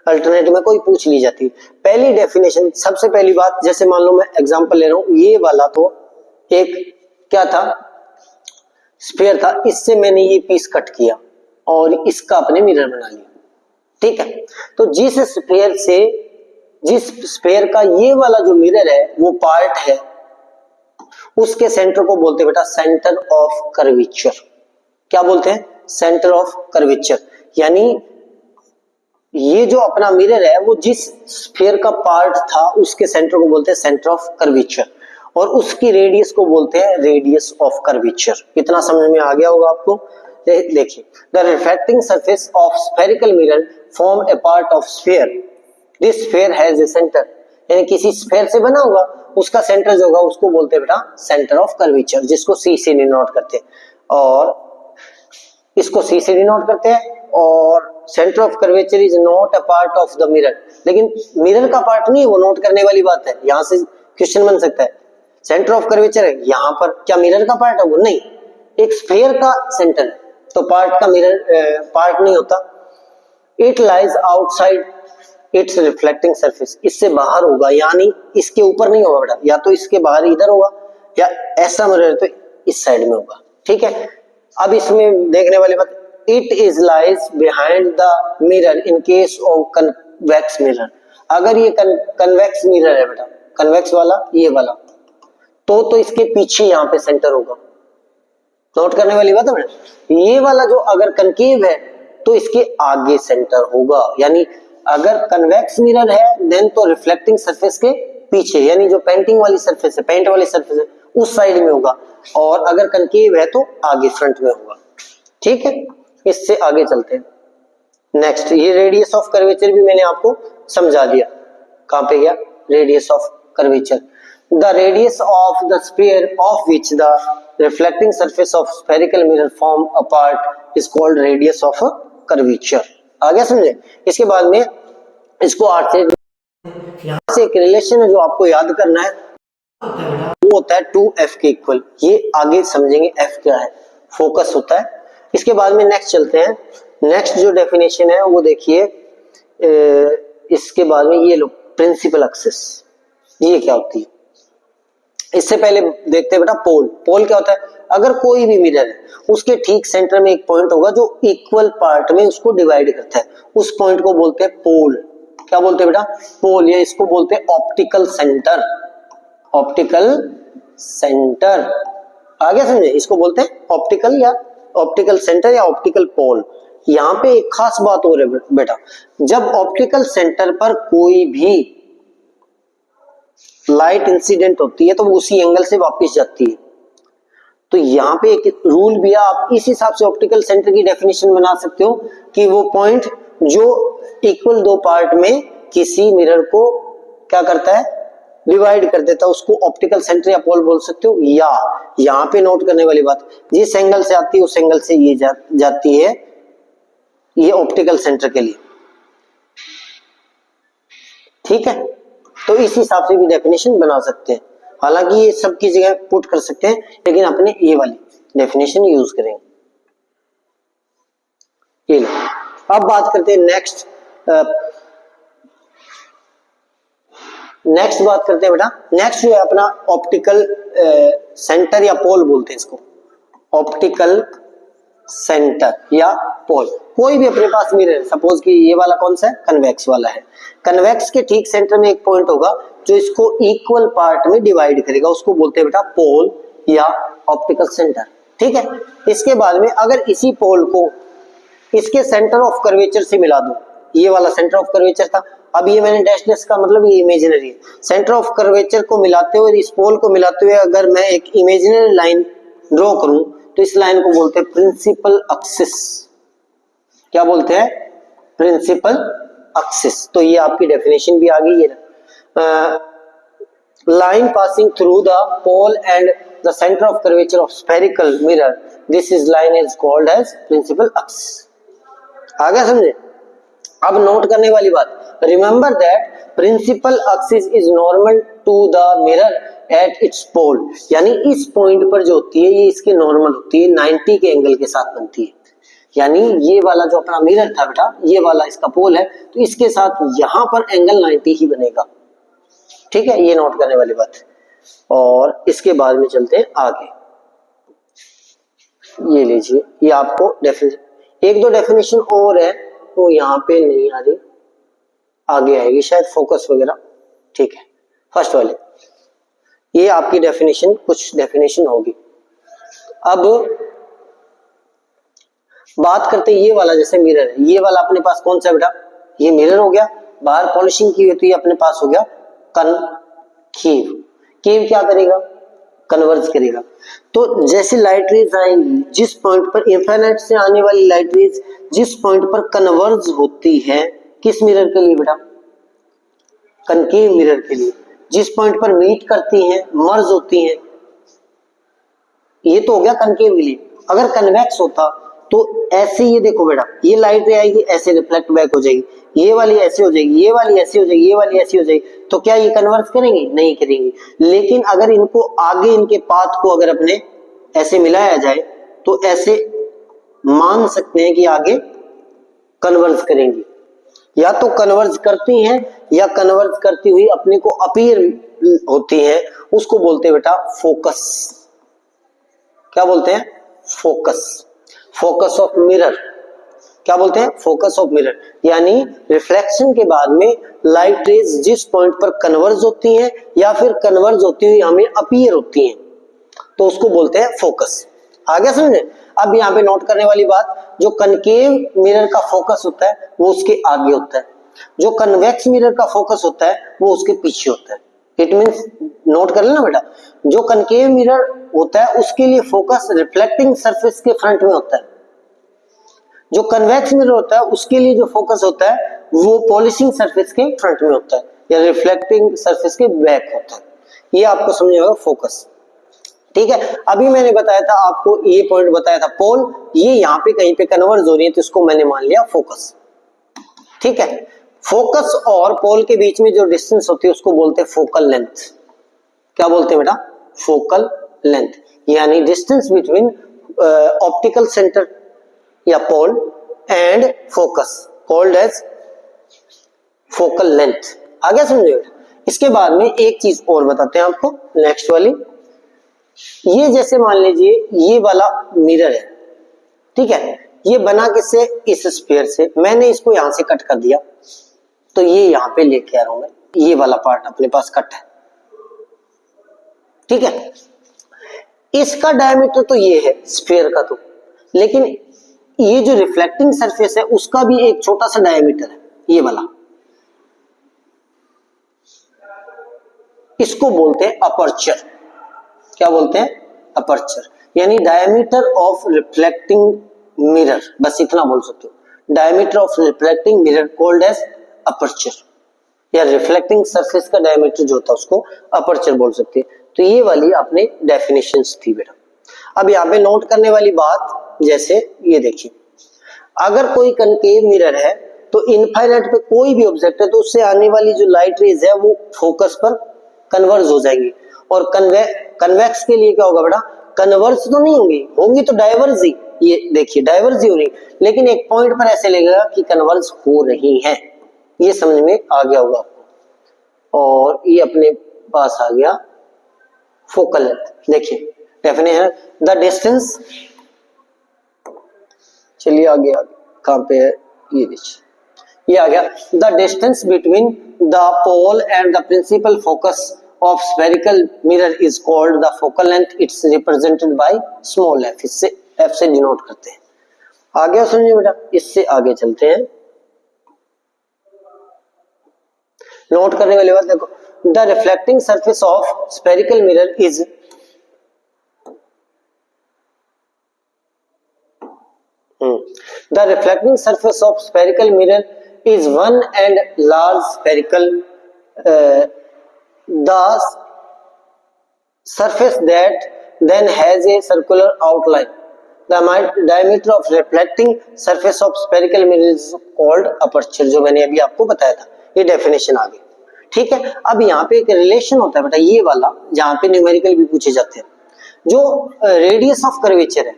Speaker 1: अल्टरनेट में कोई पूछ ली जाती है। पहली डेफिनेशन, सबसे पहली बात, जैसे मान लो मैं एग्जांपल ले रहा हूं, ये वाला तो एक क्या था, स्फीयर था, इससे मैंने ये पीस कट किया और इसका अपने मिरर बना लिया, ठीक है। तो जिस स्फीयर से जिस स्फेयर का ये वाला जो मिरर है वो पार्ट है, उसके सेंटर को बोलते हैं बेटा सेंटर ऑफ कर्वेचर। क्या बोलते हैं? Centre of curvature. यानी ये जो अपना मिरर है वो जिस स्फीयर का पार्ट था उसके सेंटर को बोलते हैं सेंटर ऑफ कर्वेचर, और उसकी रेडियस को बोलते हैं रेडियस ऑफ कर्वेचर। कितना समझ में आ गया होगा आपको? देखिए, the refracting surface of spherical mirror form A part of sphere, this sphere has a centre. यानी किसी स्फीयर से बना होगा, उसका सेंटर जो होगा उसको बोलते हैं बेटा सेंटर ऑफ कर्वेचर, जिसको सी से डिनोट करते हैं, और इसको सी से डिनोट करते हैं। और centre of curvature is not a part of the mirror, लेकिन मिरर का पार्ट नहीं, वो नोट करने वाली बात है। यहां से क्वेश्चन बन सकता है, सेंटर ऑफ कर्वेचर है यहां पर, क्या मिरर का पार्ट है? वो नहीं, एक स्फीयर का सेंटर है, तो पार्ट का मिरर पार्ट नहीं होता। It lies outside it's reflecting surface, इससे बाहर होगा, यानी इसके ऊपर नहीं होगा बेटा, या तो इसके बाहर इधर होगा, या ऐसा मिरर तो इस साइड में होगा। ठीक है, अब इसमें देखने वाली बात, it is lies behind the mirror in case of convex mirror. अगर ये कन्वेक्स मिरर है बेटा, कन्वेक्स वाला ये वाला, तो इसके पीछे यहाँ पे सेंटर होगा। नोट करने वाली बात है बेटा, ये वाला जो अगर कनकेव है तो इसके आगे सेंटर होगा। यानी अगर कन्वेक्स मिरर है देन तो रिफ्लेक्टिंग सरफेस के पीछे, यानी जो पेंटिंग वाली सरफेस है, पेंट वाली सरफेस है, उस साइड में होगा, और अगर कनकेव है तो आगे फ्रंट में होगा। ठीक है, इससे आगे चलते हैं। नेक्स्ट, ये रेडियस ऑफ कर्वेचर भी मैंने आपको समझा दिया। कहां पे गया? Radius of curvature. The radius of the sphere of which the reflecting surface of spherical mirror form a part is called radius of curvature. आ गया समझे? इसके बाद में इसको आर से, यहां से एक रिलेशन है जो आपको याद करना है, वो होता है 2f के इक्वल। ये आगे समझेंगे f क्या है, फोकस होता है। इसके बाद में नेक्स्ट चलते हैं। नेक्स्ट जो डेफिनेशन है वो देखिए, इसके बाद में ये लो प्रिंसिपल एक्सिस, ये क्या होती है? इससे पहले देखते हैं बेटा पोल। पोल क्या होता है? अगर कोई भी मिरर है उसके ठीक सेंटर में एक पॉइंट होगा जो इक्वल पार्ट में उसको डिवाइड करता है, उस पॉइंट को बोलते हैं पोल। क्या बोलते हैं बेटा? पोल। या इसको बोलते हैं ऑप्टिकल सेंटर। ऑप्टिकल सेंटर, आगे समझे? इसको बोलते हैं ऑप्टिकल या ऑप्टिकल सेंटर या ऑप्टिकल पोल। यहाँ पे एक खास बात हो रही है बेटा, जब ऑप्टिकल सेंटर पर कोई भी लाइट इंसिडेंट होती है तो वो उसी एंगल से वापस जाती है। तो यहाँ पे एक रूल भी है, आप इस हिसाब से ऑप्टिकल सेंटर की डेफिनेशन बना सकते हो कि वो पॉइंट जो इक्वल दो पार्ट में किसी मिरर को क्या करता है, डिवाइड कर देता है, उसको ऑप्टिकल सेंटर या पोल बोल सकते हो। या यहाँ पे नोट करने वाली बात, जिस एंगल से आती है उस एंगल से ये जाती है, ये ऑप्टिकल सेंटर के लिए। ठीक है, तो इस हिसाब से भी डेफिनेशन बना सकते हैं। हालांकि ये सब की जगह पुट कर सकते हैं, लेकिन अपने ये वाली डेफिनेशन यूज करेंगे। ये लो, अब बात करते हैं नेक्स्ट। नेक्स्ट बात करते हैं बेटा, नेक्स्ट जो है अपना ऑप्टिकल सेंटर या पोल बोलते हैं इसको, ऑप्टिकल सेंटर या पोल। कोई भी अपने पास मिरर है, सपोज कि ये वाला कौन सा है, कन्वेक्स वाला है, कन्वेक्स के ठीक सेंटर में एक पॉइंट होगा जो इसको इक्वल पार्ट में डिवाइड करेगा, उसको बोलते हैं बेटा पोल या ऑप्टिकल सेंटर। ठीक है, इसके बाद में अगर इसी पोल को इसके सेंटर ऑफ कर्वेचर से मिला दो, ये वाला सेंटर ऑफ कर्वेचर था, अब ये मैंने डैश डैश का मतलब ये इमेजिनरी है, सेंटर ऑफ कर्वेचर को मिलाते हुए, इस पोल को मिलाते हुए अगर मैं एक इमेजिनरी लाइन ड्रॉ करूं तो इस लाइन को बोलते हैं प्रिंसिपल एक्सिस। क्या बोलते हैं? Principal axis. तो ये आपकी डेफिनेशन भी आ गई है। Line passing through the pole and the centre of curvature of spherical mirror, this is line is called as principal axis. आ गया समझे? अब नोट करने वाली बात, remember that principal axis is normal to the mirror at its pole. यानी इस point पर जो होती है ये इसके नॉर्मल होती है, 90 के एंगल के साथ बनती है। यानी ये वाला जो अपना मिरर था बेटा, ये वाला इसका पोल है, तो इसके साथ यहां पर एंगल 90 ही बनेगा। ठीक है, ये नोट करने वाली बात है। और इसके बाद में चलते हैं आगे। ये लीजिए, ये आपको डेफिनेशन, एक दो डेफिनेशन और है वो यहाँ पे नहीं आ रही, आगे आएगी शायद, फोकस वगैरह। ठीक है, फर्स्ट वाले, ये आपकी डेफिनेशन, कुछ डेफिनेशन होगी। अब बात करते हैं ये वाला, जैसे मिरर है, ये वाला अपने पास कौन सा बेटा, ये मिरर हो गया, बाहर पॉलिशिंग की हुई तो ये अपने पास हो गया कनकेव। केव क्या करेगा, कन्वर्ज करेगा। तो जैसे लाइट रेज आएंगी, जिस पॉइंट पर इनफाइनाइट से आने वाली लाइट रेज जिस पॉइंट पर कन्वर्ज होती है, किस मिरर के लिए बेटा, कनकेव मिरर के लिए, जिस पॉइंट पर मीट करती हैं, मर्ज होती हैं, ये तो हो गया कनकेव के लिए। अगर कन्वेक्स होता तो ऐसे, ये देखो बेटा, ये लाइट रे आएगी ऐसे रिफ्लेक्ट बैक हो जाएगी, ये वाली ऐसे हो जाएगी, ये वाली ऐसी हो जाएगी, ये वाली ऐसी हो जाएगी, तो क्या ये कन्वर्ज करेंगे, नहीं करेंगे। लेकिन अगर इनको आगे, इनके पाथ को अगर अपने ऐसे मिलाया जाए तो ऐसे मान सकते हैं कि आगे कन्वर्ज करेंगी, या तो कन्वर्ज करती हैं या कन्वर्ज करती हुई अपने को अपीयर होती है, उसको बोलते हैं बेटा फोकस। क्या बोलते हैं, फोकस, फोकस ऑफ मिरर। क्या बोलते हैं, फोकस ऑफ मिरर। यानी रिफ्लेक्शन के बाद में लाइट रेज जिस पॉइंट पर कन्वर्ज होती हैं या फिर कन्वर्ज होती हुई हमें अपीयर होती हैं, तो उसको बोलते हैं फोकस। आगे समझे। अब यहाँ पे नोट करने वाली बात, जो कनकेव मिरर का फोकस होता है वो उसके आगे होता है, जो कन्वेक्स मिरर का फोकस होता है वो उसके पीछे होता है। इट मीन्स, नोट कर लेना बेटा, जो कनकेव मिरर होता है उसके लिए फोकस रिफ्लेक्टिंग सरफेस के फ्रंट में होता है, जो कन्वेक्स मिरर होता है उसके लिए जो फोकस होता है वो पॉलिशिंग सरफेस के फ्रंट में होता है या रिफ्लेक्टिंग सरफेस के बैक होता है। ये आपको समझ होगा फोकस। ठीक है, अभी मैंने बताया था आपको, ये पॉइंट बताया था पोल, ये यहाँ पे कहीं पे कन्वर्ज हो रही है तो इसको मैंने मान लिया फोकस। ठीक है, फोकस और पोल के बीच में जो डिस्टेंस होती है उसको बोलते हैं फोकल लेंथ। क्या बोलते हैं बेटा, फोकल लेंथ, यानी डिस्टेंस बिटवीन ऑप्टिकल सेंटर या pole and focus called as focal length. आगे समझे। इसके बाद में एक चीज और बताते हैं आपको, नेक्स्ट वाली, ये जैसे मान लीजिए ये वाला मिरर है, ठीक है, ये बना किससे, इस स्फीयर से, मैंने इसको यहां से कट कर दिया तो ये यहां पे लेके आ रहा हूं मैं, ये वाला पार्ट अपने पास कट है। ठीक है, इसका डायमीटर तो ये है स्फीयर का, तो लेकिन ये जो रिफ्लेक्टिंग सरफेस है उसका भी एक छोटा सा डायमीटर है, ये वाला, इसको बोलते हैं अपर्चर। क्या बोलते हैं, अपर्चर, यानी डायमीटर ऑफ रिफ्लेक्टिंग मिरर, बस इतना बोल सकते हो, diameter of reflecting mirror called as aperture, या रिफ्लेक्टिंग सरफेस का डायमीटर जो होता है उसको अपर्चर बोल सकते हैं। तो ये वाली आपने डेफिनेशंस थी बेटा। अब यहाँ पे नोट करने वाली बात, जैसे ये देखिए, अगर कोई कनकेव मिरर है तो इनफाइनाइट पे कोई भी ऑब्जेक्ट है तो उससे आने वाली जो लाइट रेज है वो फोकस पर कन्वर्ज हो जाएंगी, और कन्वेक्स के लिए क्या होगा बेटा, कन्वर्ज तो नहीं होंगी, होंगी तो डाइवर्ज ही, ये देखिए डाइवर्ज ही हो रही, लेकिन एक पॉइंट पर ऐसे लगेगा कि कन्वर्ज हो रही है। ये समझ में आ गया होगा आपको। और ये अपने पास आ गया फोकल लेंथ। देखिए डेफिनेशन, द डिस्टेंस, चलिए आगे कहां पे है, ये देखिए ये आ गया, the distance between the pole and the principal focus of spherical mirror is called the focal length. It's represented by small f, इससे f से डिनोट करते हैं। आगे समझिए बेटा, इससे आगे चलते हैं। नोट करने वाली बात देखो, the reflecting surface of spherical mirror is the reflecting surface of spherical mirror is one and large spherical the surface that then has a circular outline. The diameter of reflecting surface of spherical mirror is called aperture, जो मैंने अभी आपको बताया था। ये definition आ गई। ठीक है, अब यहाँ पे एक रिलेशन होता है बेटा, ये वाला जहाँ पे न्यूमेरिकल भी पूछे जाते हैं, जो रेडियस ऑफ कर्वेचर है,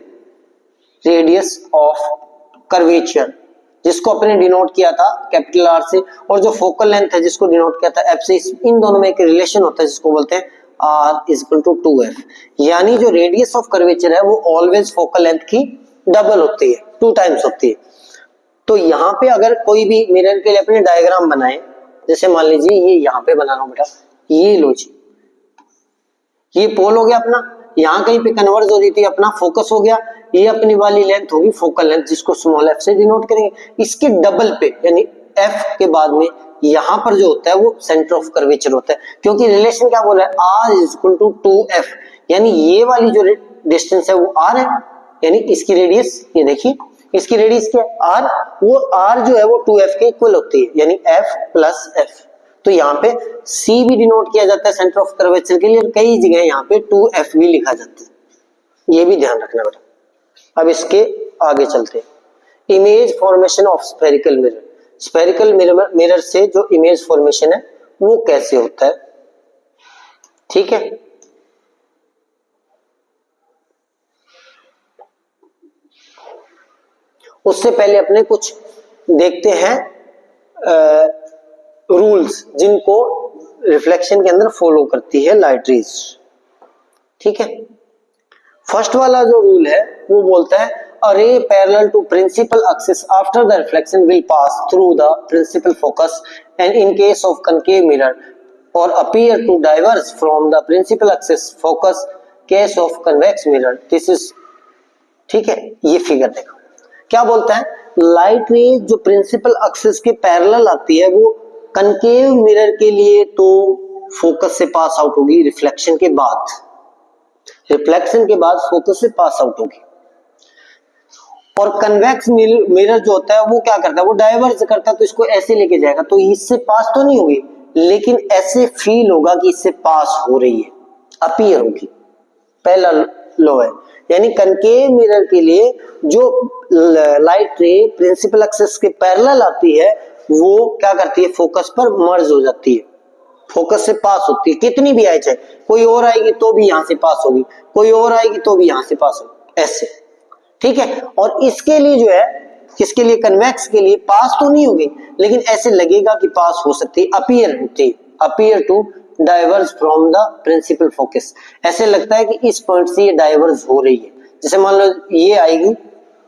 Speaker 1: रेडियस ऑफ कर्वेचर जिसको अपने डिनोट किया था कैपिटल आर से, और जो फोकल लेंथ है जिसको डिनोट किया था एफ से, इन दोनों में एक रिलेशन होता है जिसको बोलते हैं are is equal to 2f। यानी जो रेडियस ऑफ कर्वेचर है वो ऑलवेज फोकल लेंथ की डबल होती है, 2 टाइम्स होती है। तो यहाँ पे अगर कोई भी मिरर के लिए अपने डायग्राम बनाए जैसे मान लीजिए ये यहाँ पे बना रहा हूं बेटा, ये लो जी, ये पोल हो गया अपना, यहाँ कहीं पे कन्वर्ज हो रही थी, अपना फोकस हो गया, ये अपनी वाली लेंथ होगी फोकल लेंथ, जिसको स्मॉल एफ से डिनोट करेंगे। इसके डबल पे यानी एफ के बाद में यहाँ पर जो होता है वो सेंटर ऑफ कर्वेचर होता है, क्योंकि रिलेशन क्या बोल रहा है, are is equal to 2f, यानी ये वाली जो डिस्टेंस है वो आर है, यानी इसकी रेडियस, ये देखिए इसकी रेडियस क्या है आर, वो आर जो है वो 2f के इक्वल होती है, यानी f प्लस f। तो यहाँ पे c भी डिनोट किया जाता है सेंटर ऑफ कर्वेचर के लिए, और कई जगह यहाँ पे 2f भी लिखा जाता है, ये भी ध्यान रखना बेटा। अब इसके आगे चलते हैं, image formation of spherical mirror. Spherical mirror से जो इमेज फॉर्मेशन है वो कैसे होता है, ठीक है। उससे पहले अपने कुछ देखते हैं रूल्स जिनको रिफ्लेक्शन के अंदर फॉलो करती है लाइट रेज, ठीक है। फर्स्ट वाला जो रूल है वो बोलता है a ray parallel to principal axis after the reflection will pass through the principal focus and in case of concave mirror or appear to diverge from the principal axis focus case of convex mirror this is, ठीक है। ये figure देखो क्या बोलता है, light rays जो principal axis के parallel आती है वो कनकेव मिरर के लिए तो फोकस से पास आउट होगी रिफ्लेक्शन के बाद, रिफ्लेक्शन के बाद फोकस से पास आउट होगी, और कन्वेक्स मिरर जो होता है वो क्या करता है, वो डाइवर्ज करता है, तो इसको ऐसे लेके जाएगा, तो इससे पास तो नहीं होगी लेकिन ऐसे फील होगा कि इससे पास हो रही है, अपीयर होगी, पहला लो है। यानी कनकेव मिरर के लिए जो लाइट रे प्रिंसिपल एक्सिस के पैरेलल आती है वो क्या करती है, फोकस पर मर्ज हो जाती है, फोकस से पास होती है, कितनी भी आए, चाहे कोई और आएगी तो भी यहां से पास होगी, कोई और आएगी तो भी यहां से पास होगी, ऐसे, ठीक है। और इसके लिए जो है, किसके लिए, कन्वेक्स के लिए पास तो नहीं होगी लेकिन ऐसे लगेगा कि पास हो सकती है, अपीयर होती है, appear to diverge from the principal focus, ऐसे लगता है कि इस पॉइंट से ये डाइवर्ज हो रही है, जैसे मान लो ये आएगी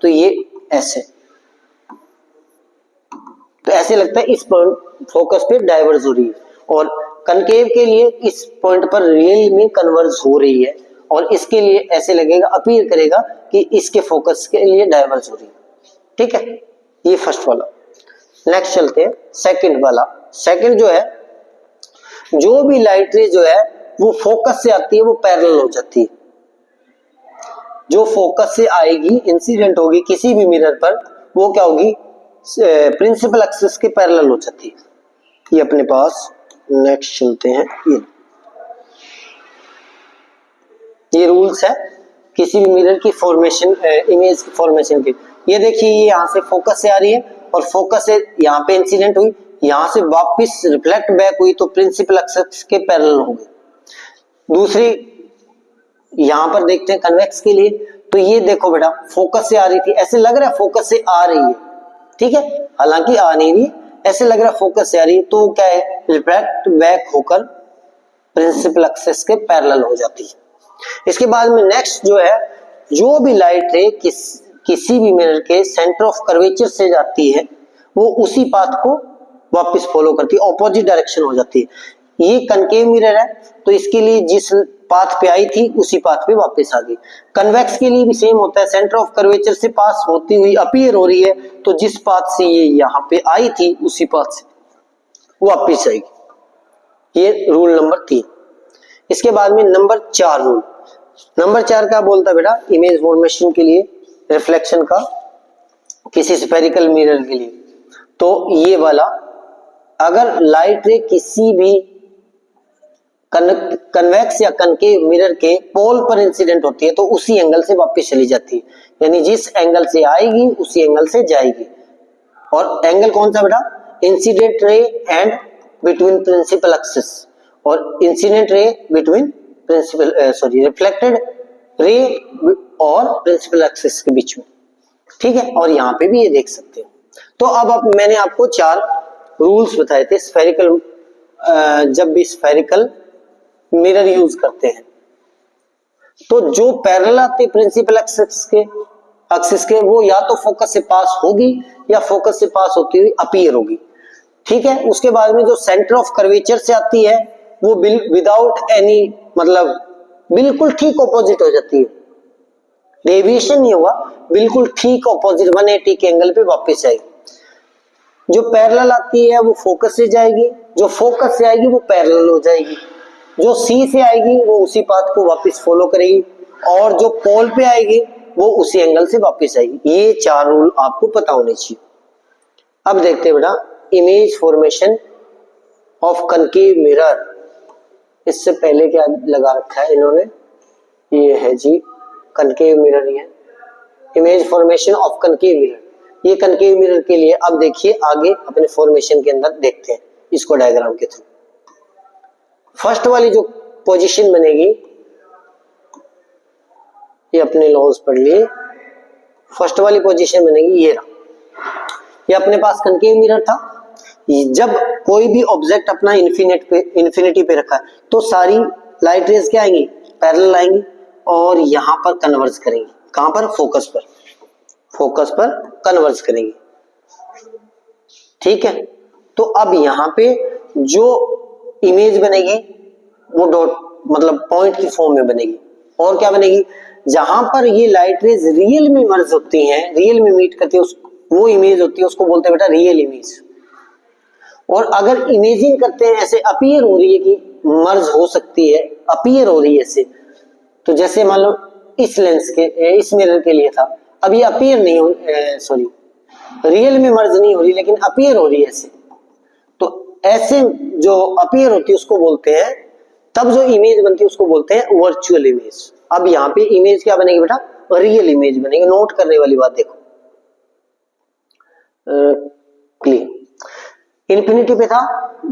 Speaker 1: तो ये ऐसे, तो ऐसे लगता है इस पॉइंट फोकस पे डाइवर्ज हो रही है, और कनकेव के लिए इस पॉइंट पर रियल में कन्वर्ज हो रही है, और इसके लिए ऐसे लगेगा, अपीयर करेगा कि इसके फोकस के लिए डाइवर्ज हो रही है, ठीक है। ये फर्स्ट वाला। नेक्स्ट चलते हैं सेकंड वाला। सेकंड जो है, जो भी लाइट रे जो है वो फोकस से आती है वो पैरेलल हो जाती है, जो फोकस से आएगी इंसिडेंट होगी किसी भी मिरर पर वो क्या होगी, प्रिंसिपल एक्सिस के पैरेलल हो जाती है। ये अपने पास, नेक्स्ट चलते हैं, ये रूल्स है किसी भी मिरर की फॉर्मेशन, इमेज की फॉर्मेशन की। ये देखिए ये यहाँ से फोकस से आ रही है और फोकस से यहाँ पे इंसिडेंट हुई, यहाँ से वापस रिफ्लेक्ट बैक हुई तो प्रिंसिपल एक्सिस के पैरेलल हो गई। दूसरी यहाँ पर देखते हैं कन्वेक्स के लिए, तो ये देखो बेटा फोकस से आ रही थी, ऐसे लग रहा है फोकस से आ रही है, ठीक है, हालांकि आ नहीं रही, ऐसे लग रहा है फोकस से आ रही है, तो क्या है, रिफ्लेक्ट बैक होकर प्रिंसिपल एक्सिस के पैरेलल हो जाती है। इसके बाद में नेक्स्ट जो है, जो भी लाइट रे किसी भी मिरर के सेंटर ऑफ कर्वेचर से जाती है वो उसी पाथ को वापस फॉलो करती है, ऑपोजिट डायरेक्शन हो जाती है। ये कनकेव मिरर है तो इसके लिए जिस पाथ पे आई थी उसी पाथ पे वापस आ गई। कन्वेक्स के लिए भी सेम होता है, सेंटर ऑफ कर्वेचर से पास होती हुई अपीयर हो रही है तो जिस पाथ से ये यहाँ पे आई थी उसी पाथ से वापस आएगी। ये रूल नंबर 3। इसके बाद में नंबर 4 रूल। नंबर 4 क्या बोलता है बेटा, इमेज फॉर्मेशन के लिए रिफ्लेक्शन का किसी स्फेरिकल मिरर के लिए, तो ये वाला, अगर लाइट रे किसी भी कन्वेक्स या कनकेव मिरर के पोल पर इंसिडेंट होती है तो उसी एंगल से वापस चली जाती है, यानी जिस एंगल से आएगी उसी एंगल से जाएगी। और एंगल कौन सा बेटा, incident ray and between principal axis, और incident ray between reflected ray और प्रिंसिपल एक्सिस के बीच में, ठीक है। और यहाँ पे भी ये देख सकते हो। तो अब मैंने आपको 4 रूल्स बताए थे स्फेरिकल, जब भी स्फेरिकल मिरर यूज करते हैं तो जो पैरेलल आते प्रिंसिपल एक्सिस के वो या तो फोकस से पास होगी या फोकस से पास होती हुई अपीयर होगी। ठीक है। उसके बाद में जो सेंटर ऑफ कर्वेचर से आती है वो विदाउट एनी मतलब बिल्कुल ठीक ऑपोजिट हो जाती है, डेविएशन नहीं होगा, बिल्कुल ठीक ऑपोजिट 180 के एंगल पे वापस आएगी। जो पैरेलल आती है वो फोकस से जाएगी, जो फोकस से आएगी वो पैरेलल हो जाएगी, जो सी से आएगी वो उसी पाथ को वापस फॉलो करेगी, और जो पोल पे आएगी वो उसी एंगल से वापस आएगी। ये 4 रूल आपको पता होने चाहिए। अब देखते हैं बेटा image formation of concave mirror. इससे पहले क्या लगा रखा है इन्होंने, ये है जी कनकेव मिरर, ये image formation of concave mirror, ये कनकेव मिरर के लिए। अब देखिए आगे अपने फॉर्मेशन के अंदर देखते हैं इसको डायग्राम के थ्रू। फर्स्ट वाली जो पोजीशन बनेगी, ये अपने लॉज पढ़ लिए, फर्स्ट वाली पोजीशन बनेगी ये रहा। ये अपने पास कनकेव मिरर था, जब कोई भी ऑब्जेक्ट अपना इन्फिनिटी पे रखा है तो सारी लाइट रेज क्या आएंगी, पैरेलल आएंगी और यहां पर कन्वर्ज करेंगी। कहां पर, फोकस पर, फोकस पर कन्वर्ज करेंगी, ठीक है। तो अब यहां पे जो इमेज बनेगी वो डॉट मतलब पॉइंट की फॉर्म में बनेगी। और क्या बनेगी, जहां पर ये लाइट रेज रियल में मर्ज होती हैं, रियल में मीट करती है, वो इमेज होती है, उसको बोलते हैं बेटा रियल इमेज। और अगर इमेजिंग करते हैं ऐसे अपीयर हो रही है कि मर्ज हो सकती है, अपीयर हो रही है ऐसे, तो जैसे मान लो इस लेंस के इस मिरर के लिए था, अब ये अपीयर नहीं हो सॉरी रियल में मर्ज नहीं हो रही लेकिन अपीयर हो रही है ऐसे, तो ऐसे जो अपीयर होती है उसको बोलते हैं, तब जो इमेज बनती है उसको बोलते हैं वर्चुअल इमेज। अब यहाँ पे इमेज क्या बनेगी बेटा, रियल इमेज बनेगी। नोट करने वाली बात देखो, क्लियर। इन्फिनिटी पे था,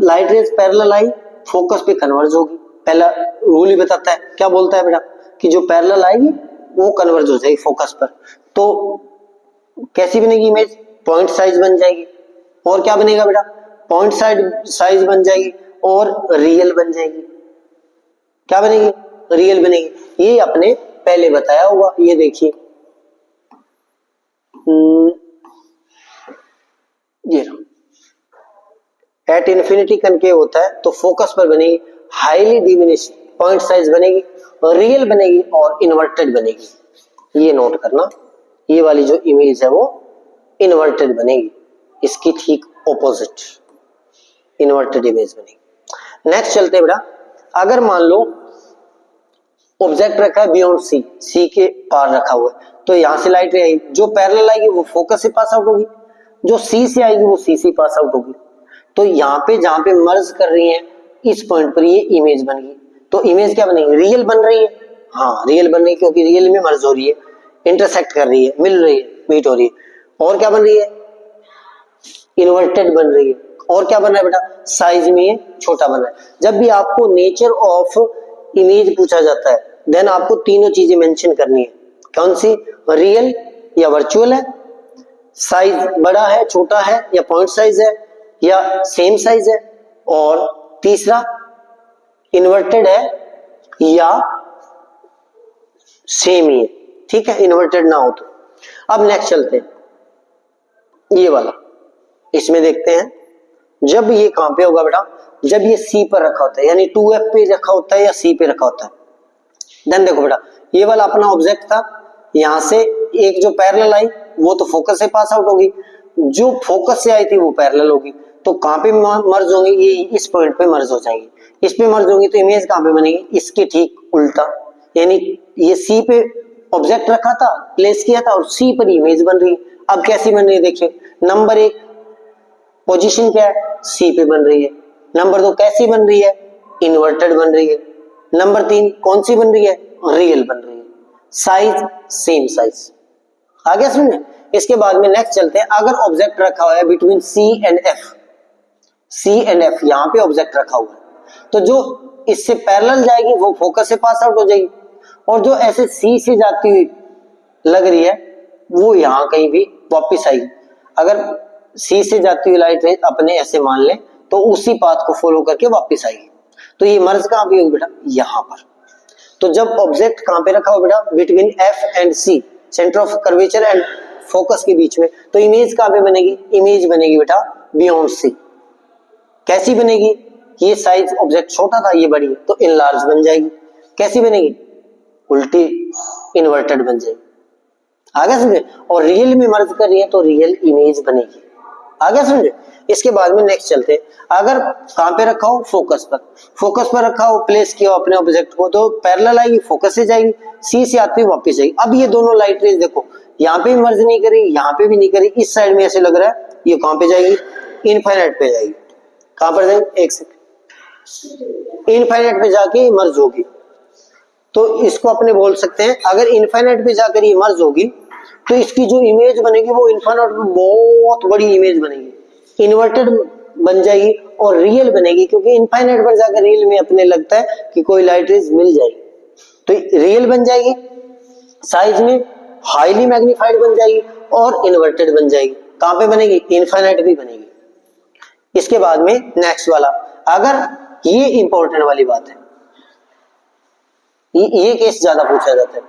Speaker 1: लाइट रेज पैरेलल आई, फोकस पे कन्वर्ज होगी। पहला रूल ही बताता है, क्या बोलता है बेटा कि जो पैरेलल आएगी वो कन्वर्ज हो जाएगी फोकस पर। तो कैसी बनेगी इमेज, पॉइंट साइज बन जाएगी। और क्या बनेगा बेटा, पॉइंट साइज बन जाएगी और रियल बन जाएगी। क्या बनेगी, रियल बनेगी। ये अपने पहले बताया होगा, ये देखिए ये एट इन्फिनिटी कनकेव होता है तो फोकस पर बनेगी हाईली डिमिनिश्ड, पॉइंट साइज बनेगी, रियल बनेगी और इन्वर्टेड बनेगी। ये नोट करना, ये वाली जो इमेज है वो इन्वर्टेड बनेगी, इसकी ठीक ऑपोजिट इन्वर्टेड इमेज बनेगी। नेक्स्ट चलते हैं बेटा, अगर मान लो ऑब्जेक्ट रखा है बियॉन्ड सी, सी के पार रखा हुआ है, तो यहां से लाइट आएगी, जो पैरेलल आएगी वो फोकस से पास आउट होगी, जो सी से आएगी वो सी से पास आउट होगी। तो यहाँ पे जहां पे मर्ज कर रही है इस पॉइंट पर ये इमेज बन गई। तो इमेज क्या बनेगी, रियल बन रही है, हाँ रियल बन रही है क्योंकि रियल में मर्ज हो रही है, इंटरसेक्ट कर रही है, मिल रही है, मीट हो रही है। और क्या बन रही है, इन्वर्टेड बन रही है। और क्या बन रहा है बेटा, साइज में ये छोटा बन रहा है। जब भी आपको नेचर ऑफ इमेज पूछा जाता है देन आपको तीनों चीजें मेंशन करनी है। कौन सी, रियल या वर्चुअल है, साइज बड़ा है छोटा है या पॉइंट साइज है या सेम साइज है, और तीसरा इन्वर्टेड है या सेम ही है, ठीक है, इन्वर्टेड ना हो तो। अब नेक्स्ट चलते हैं, ये वाला इसमें देखते हैं, जब ये कहां पे होगा बेटा, जब ये सी पर रखा होता है, यानी 2F पे रखा होता है या सी पे रखा होता है। देन देखो बेटा, ये वाला अपना ऑब्जेक्ट था, यहां से एक जो पैरेलल आई वो तो फोकस से पास आउट होगी, जो फोकस से आई थी वो पैरेलल होगी, तो कहां पे मर्ज होंगी, ये इस पॉइंट पे मर्ज हो जाएंगी। इस पे मर्ज होंगी तो इमेज कहां पे बनेगी, इसके ठीक उल्टा, यानी ये सी पे ऑब्जेक्ट रखा था, प्लेस किया था और सी पर इमेज बन रही है। अब कैसी बन रही है देखिए, नंबर 1 पोजीशन क्या है, सी पे बन रही है। नंबर 2 कैसी बन रही है, इन्वर्टेड बन रही है। नंबर 3 कौन सी बन रही है, रियल बन रही है। साइज सेम साइज, आ गया समझ में। इसके बाद में नेक्स्ट चलते हैं, अगर ऑब्जेक्ट रखा हुआ है between C and F, C and F यहाँ पे ऑब्जेक्ट रखा हुआ है, तो जो इससे पैरेलल जाएगी वो फोकस से पास आउट हो जाएगी, और जो ऐसे सी से जाती हुई लग रही है वो यहाँ कहीं भी वापिस आएगी। अगर सी से जाती हुई लाइट रेज अपने ऐसे मान ले तो उसी पाथ को फॉलो करके वापिस आएगी। तो ये मर्ज कहां पे होगी बेटा, यहाँ पर। तो जब ऑब्जेक्ट कहां पे रखा हो बेटा, between F and C, centre of curvature and focus के बीच में, तो इमेज कहां पे बनेगी, इमेज बनेगी बेटा बियॉन्ड सी, कैसी बनेगी, ये साइज ऑब्जेक्ट छोटा था, ये बड़ी है, तो इनलार्ज बन जाएगी। कैसी बनेगी, उल्टी इन्वर्टेड बन जाएगी। आगे समझे। और रियल में मर्ज कर रही है तो रियल इमेज बनेगी। आगे समझे। इसके बाद में नेक्स्ट चलते हैं, अगर कहां पे रखा हो, फोकस पर रखा हो, प्लेस किया हो अपने ऑब्जेक्ट को, तो पैरेलल आएगी, फोकस से जाएगी, सी से आती हुई वापस जाएगी। अब ये दोनों लाइट रेज देखो, यहाँ पे मर्ज नहीं करी, यहाँ पे भी नहीं करी, इस साइड में ऐसे लग रहा है, ये कहां पे जाएगी, इनफाइनाइट पे जाएगी। कहां पर जाएगी, एक सेकंड, इनफाइनाइट पे जाके मर्ज होगी। तो इसको अपने बोल सकते हैं, अगर इनफाइनाइट पे जाकर ये मर्ज होगी तो इसकी जो इमेज बनेगी वो इनफाइनाइट में बहुत बड़ी इमेज बनेगी, इन्वर्टेड बन जाएगी और रियल बनेगी, क्योंकि इनफाइनाइट पर जाकर रियल में अपने लगता है कि कोई लाइट रेज मिल जाएगी, तो रियल बन जाएगी, साइज में हाईली मैग्नीफाइड बन जाएगी और इन्वर्टेड बन जाएगी। कहां पे बनेगी, इनफाइनाइट भी बनेगी। इसके बाद में नेक्स्ट वाला, अगर ये इंपॉर्टेंट वाली बात है, ये केस ज्यादा पूछा जाता है,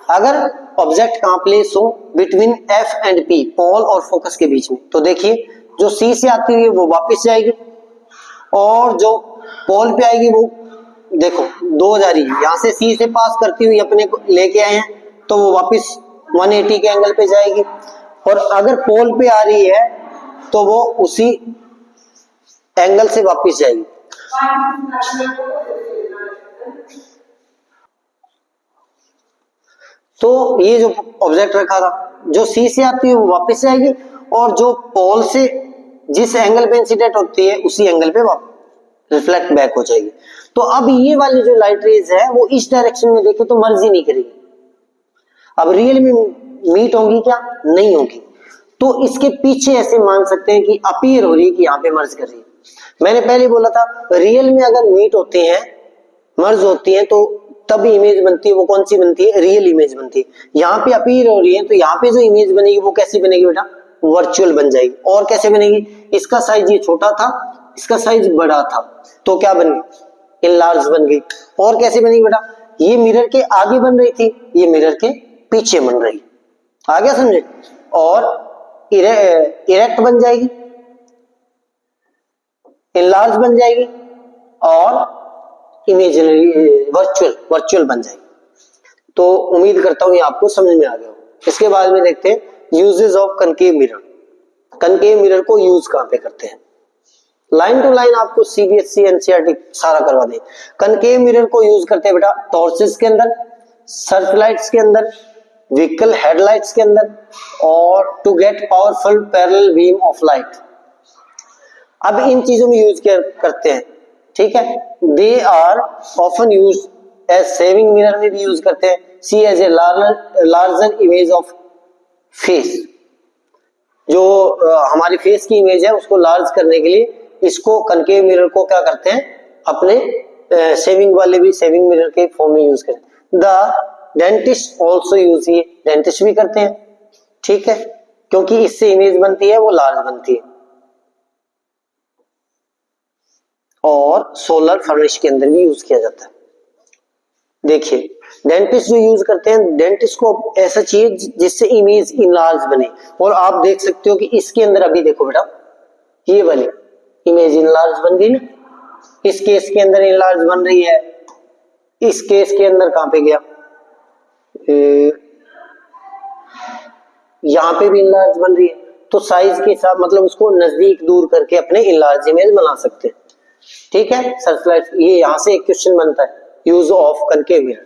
Speaker 1: अगर ऑब्जेक्ट कहां प्लेस हो, बिटवीन एफ एंड पी, पोल और फोकस के बीच में, तो देखिए जो सी से आती हुई वो वापस जाएगी और जो पोल पे आएगी वो देखो दो जा रही है, यहां से सी से पास करती हुई अपने को लेके आए हैं तो वो वापस 180 के एंगल पे जाएगी, और अगर पोल पे आ रही है तो वो उसी एंगल से वापस जाएगी। तो ये जो ऑब्जेक्ट रखा था, जो सी से आती है वो वापस जाएगी और जो पोल से जिस एंगल पे इंसिडेंट होती है उसी एंगल पे रिफ्लेक्ट बैक हो जाएगी। तो अब ये वाली जो लाइट रेज है वो इस डायरेक्शन में देखे तो मर्ज ही नहीं करेगी। अब रियल में मीट होंगी क्या, नहीं होगी। तो इसके पीछे ऐसे मान सकते हैं कि अपीयर हो रही है कि यहाँ पे मर्ज कर रही है। मैंने पहले बोला था रियल में अगर मीट होते हैं, मर्ज होती है, तो तब इमेज बनती है, वो कौन सी बनती है, रियल इमेज बनती है। यहाँ पे अपीयर हो रही है तो यहाँ पे जो इमेज बनेगी वो कैसी बनेगी बेटा, वर्चुअल बन जाएगी। और कैसे बनेगी, इसका साइज ये छोटा था, इसका साइज बड़ा था, तो क्या बन गई, इनलार्ज बन गई। और कैसे बनेगी बेटा, ये मिरर के आगे बन रही थी, ये मिरर के पीछे बन रही, आ गया समझे। और इरेक्ट बन जाएगी, इनलार्ज बन जाएगी और इमेजिनरी वर्चुअल बन जाएगी। तो उम्मीद करता हूं ये आपको समझ में आ गया हो। इसके बाद में देखते हैं uses of concave mirror. Concave mirror को यूज कहां पे करते हैं, लाइन टू लाइन आपको सीबीएसई एनसीईआरटी सारा करवा दे। कनकेव मिरर को यूज करते हैं बेटा टॉर्चेस के अंदर, सर्च लाइट्स के अंदर, व्हीकल हेडलाइट्स के अंदर, और to get powerful parallel beam of light. अब इन चीजों में यूज करते हैं, ठीक है। They are often use as shaving mirror में भी यूज करते हैं। See as a larger image of face, जो हमारी फेस की इमेज है उसको लार्ज करने के लिए इसको कनकेव मिरर को क्या करते हैं, अपने सेविंग वाले भी सेविंग मिरर के फॉर्म में यूज करते हैं। द डेंटिस्ट ऑल्सो यूज, ये डेंटिस्ट भी करते हैं, ठीक है, क्योंकि इससे इमेज बनती है वो लार्ज बनती है। और सोलर फर्निश के अंदर भी यूज किया जाता है। देखिए डेंटिस्ट जो यूज करते हैं, डेंटिस्ट को ऐसा चाहिए जिससे इमेज इनलार्ज बने। और आप देख सकते हो कि इसके अंदर अभी देखो बेटा ये वाली इमेज इनलार्ज बन गई ना, इस केस के अंदर इनलार्ज बन रही है, इस केस के अंदर कहां पे गया, यहां पे भी इनलार्ज बन रही है। तो साइज के साथ मतलब उसको नजदीक दूर करके अपने इनलार्ज इमेज बना सकते हैं, ठीक है। सर्चलाइट, ये यहां से एक क्वेश्चन बनता है, यूज ऑफ कनकेव मिरर।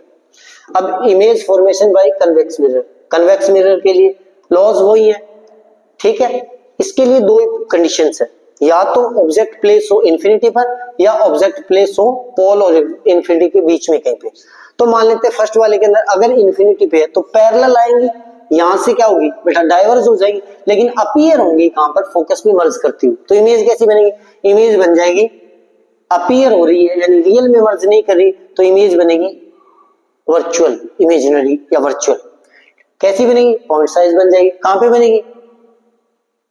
Speaker 1: अब image formation by convex mirror, convex mirror के लिए लॉज वही है, ठीक है। इसके लिए दो कंडीशंस है, या तो ऑब्जेक्ट प्लेस हो इन्फिनिटी पर या ऑब्जेक्ट प्लेस हो पोल और इन्फिनिटी के बीच में कहीं पे। तो मान लेते हैं फर्स्ट वाले के अंदर अगर इन्फिनिटी पे है तो पैरेलल आएंगी, यहां से क्या होगी बेटा, डाइवर्ज हो जाएगी, लेकिन अपीयर होंगी कहां पर, फोकस में मर्ज करती हुई। तो इमेज कैसी बनेगी, इमेज बन जाएगी, अपीयर हो रही है यानी रियल में मर्ज नहीं कर रही, तो इमेज बनेगी वर्चुअल, इमेजिनरी या वर्चुअल। कैसी बनेगी, पॉइंट साइज बन जाएगी। कहां पे बनेगी,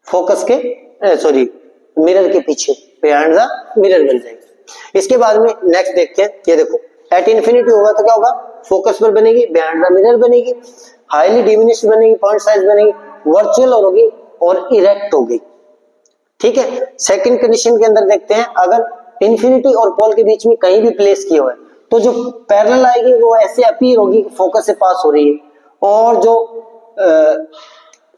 Speaker 1: फोकस के सॉरी मिरर के पीछे, बिहाइंड द मिरर बन जाएगी। इसके बाद में नेक्स्ट देखते हैं, ये देखो एट इन्फिनिटी होगा तो क्या होगा, फोकस पर बनेगी, बिहाइंड द मिरर बनेगी, हाईली डिमिनिश्ड बनेगी, पॉइंट साइज बनेगी, वर्चुअल होगी और इरेक्ट होगी। ठीक है। सेकंड कंडीशन के अंदर देखते हैं, अगर इंफिनिटी और पोल के बीच में कहीं भी प्लेस किया हुआ है तो जो पैरेलल आएगी वो ऐसे अपीयर होगी फोकस से पास हो रही है, और जो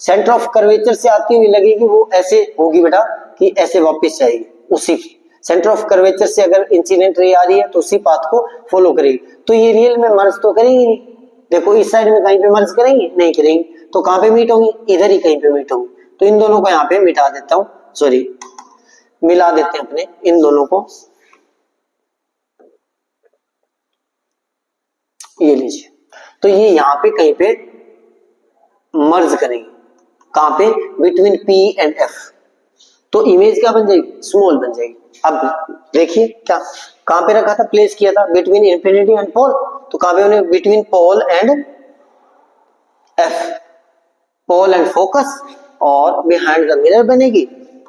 Speaker 1: सेंटर ऑफ कर्वेचर से आती हुई लगेगी वो ऐसे होगी बेटा कि ऐसे वापस जाएगी, उसी सेंटर ऑफ कर्वेचर से अगर इंसिडेंट रे आ रही है तो उसी पाथ को फॉलो करेगी। तो ये रियल में मर्ज तो करेंगी नहीं, देखो इस साइड में कहीं पे मर्ज करेंगे नहीं करेंगी, तो कहां पे मीट होंगी, इधर ही कहीं पे मीट होंगी। तो इन दोनों को यहाँ पे मिटा देता हूं, सॉरी मिला देते हैं अपने इन दोनों को, ये लीजिए। तो ये यहाँ पे कहीं पे मर्ज करेंगे, कहां पे, बिटवीन P एंड F। तो इमेज क्या बन जाएगी, स्मॉल बन जाएगी। अब देखिए क्या कहां पे रखा था, प्लेस किया था बिटवीन इंफिनिटी एंड पोल, तो कहां पे उन्हें, between pole and F, pole and focus, और बिहाइंड द मिरर बनेगी,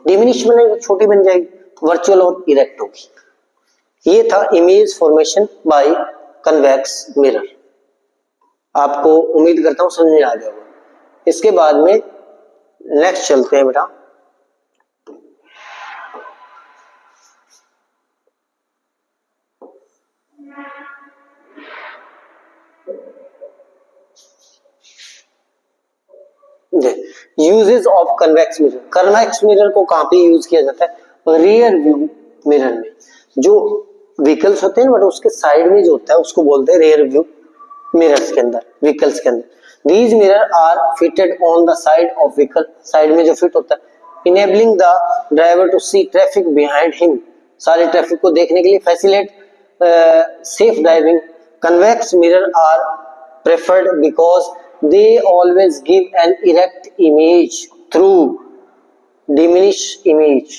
Speaker 1: डिमिनिश बनेगी, छोटी बन जाएगी, वर्चुअल और इरेक्ट होगी। ये था image formation by convex mirror. आपको उम्मीद करता हूं समझ में आ गया होगा। इसके बाद में नेक्स्ट चलते हैं बेटा, uses of convex mirror. Convex mirror को कहां पे यूज किया जाता है, रियर व्यू मिरर में। जो व्हीकल्स होते हैं बट उसके साइड में जो होता है उसको बोलते हैं रियर व्यू मिरर्स के अंदर, व्हीकल्स के अंदर। These mirror are fitted on the side of vehicle, side में जो फिट होता है, enabling the driver to see traffic behind him, सारे ट्रैफिक को देखने के लिए, facilitate safe driving. Convex mirror are preferred because they always give an erect image through diminished image,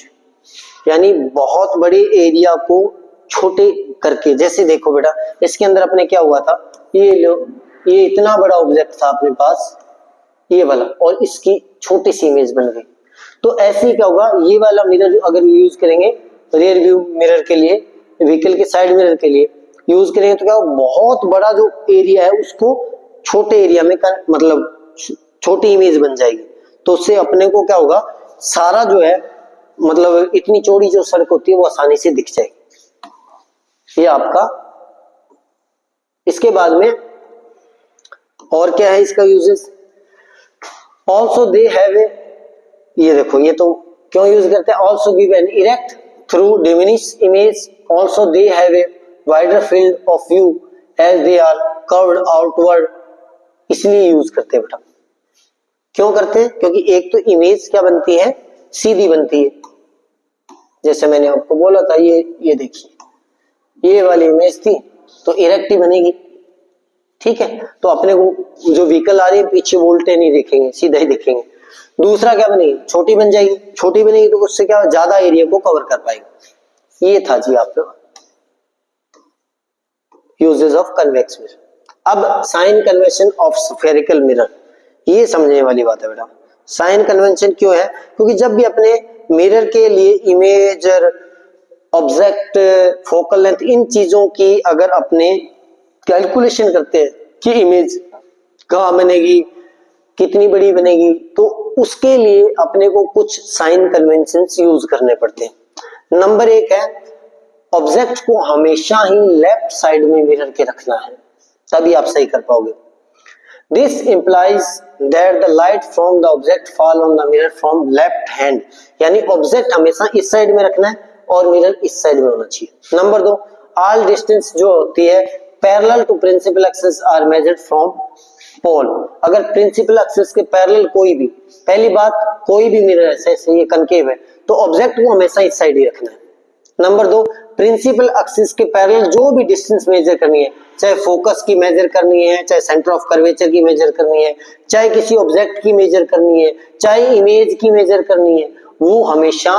Speaker 1: यानी बहुत बड़े एरिया को छोटे करके। जैसे देखो बेटा इसके अंदर अपने क्या हुआ था, ये लो, ये इतना बड़ा ऑब्जेक्ट था अपने पास ये वाला, और इसकी छोटी सी इमेज बन गई। तो ऐसे ही क्या होगा, ये वाला मिरर अगर यूज करेंगे रियर व्यू मिरर के लिए, व्हीकल के साइड मिरर के लिए यूज करेंगे तो क्या होगा, बहुत बड़ा जो एरिया है उसको छोटे एरिया में मतलब छोटी इमेज बन जाएगी। तो उससे अपने को क्या होगा, सारा जो है मतलब इतनी चौड़ी जो सड़क होती है वो आसानी से दिख जाएगी। ये आपका, इसके बाद में और क्या है इसका uses, also they have a, ये देखो ये तो क्यों यूज करते हैं, also give an erect through diminish image, also they have a wider field of view as they are curved outward, इसलिए यूज करते हैं बेटा। क्यों करते हैं, क्योंकि एक तो इमेज क्या बनती है, सीधी बनती है। जैसे मैंने आपको बोला था, ये देखिए ये वाली इमेज थी तो इरेक्ट ही बनेगी, ठीक है। तो अपने को जो व्हीकल आ रही है पीछे उल्टे नहीं दिखेंगे, सीधा ही दिखेंगे। दूसरा क्या बनेगी, छोटी बन जाएगी, छोटी बनेगी तो उससे क्या ज्यादा एरिया को कवर कर पाएगी। ये था जी आपका यूजेस ऑफ कन्वेक्स मिरर। अब sign convention of spherical mirror, ये समझने वाली बात है बेटा। साइन कन्वेंशन क्यों है, क्योंकि जब भी अपने मिरर के लिए इमेजर, ऑब्जेक्ट, फोकल लेंथ, इन चीजों की अगर अपने कैलकुलेशन करते हैं कि इमेज कहाँ बनेगी, कितनी बड़ी बनेगी, तो उसके लिए अपने को कुछ साइन कन्वेंशंस यूज करने पड़ते हैं। नंबर एक है, ऑब्जेक्ट को हमेशा ही लेफ्ट साइड में मिरर के रखना है, तभी आप सही कर पाओगे। This implies that the light from the object fall on the mirror from left hand, यानी ऑब्जेक्ट हमेशा इस साइड में रखना है और मिरर इस साइड में होना चाहिए। नंबर दो, ऑल डिस्टेंस जो होती है parallel to principal axis are measured from pole. अगर प्रिंसिपल एक्सिस के पैरेलल कोई भी, पहली बात कोई भी मिरर ऐसे ये कनकेव है तो ऑब्जेक्ट को हमेशा इस साइड ही रखना है। नंबर दो, प्रिंसिपल एक्सिस के पैरेलल जो भी डिस्टेंस मेजर करनी है, चाहे फोकस की मेजर करनी है, चाहे सेंटर ऑफ कर्वेचर की मेजर करनी है, चाहे किसी ऑब्जेक्ट की मेजर करनी है, चाहे इमेज की मेजर करनी है, वो हमेशा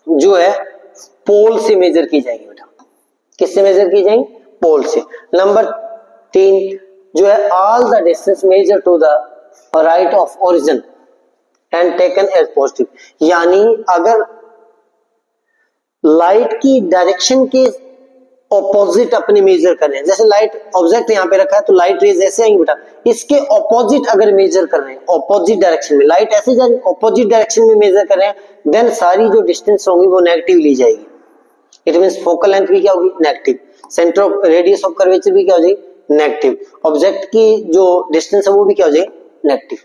Speaker 1: जो है पोल से मेजर की जाएगी बेटा। किससे मेजर की जाएगी, पोल से। नंबर तीन जो है, all the distance measure to the right of origin and taken as positive, यानी अगर लाइट की डायरेक्शन के ऑपोजिट अपने मेजर कर रहे हैं, जैसे लाइट ऑब्जेक्ट यहाँ पे रखा है तो लाइट रेज ऐसे आएंगी बेटा, इसके ऑपोजिट अगर मेजर कर रहे हैं, ऑपोजिट डायरेक्शन में लाइट ऐसे जा रही है, ऑपोजिट डायरेक्शन में मेजर कर रहे हैं, देन सारी जो डिस्टेंस होंगी वो नेगेटिव ली जाएगी। इट मींस फोकल लेंथ भी क्या होगी, negative, centre of radius of curvature भी क्या हो जाएगी, नेगेटिव, ऑब्जेक्ट की जो डिस्टेंस है वो भी क्या हो जाएगी, नेगेटिव,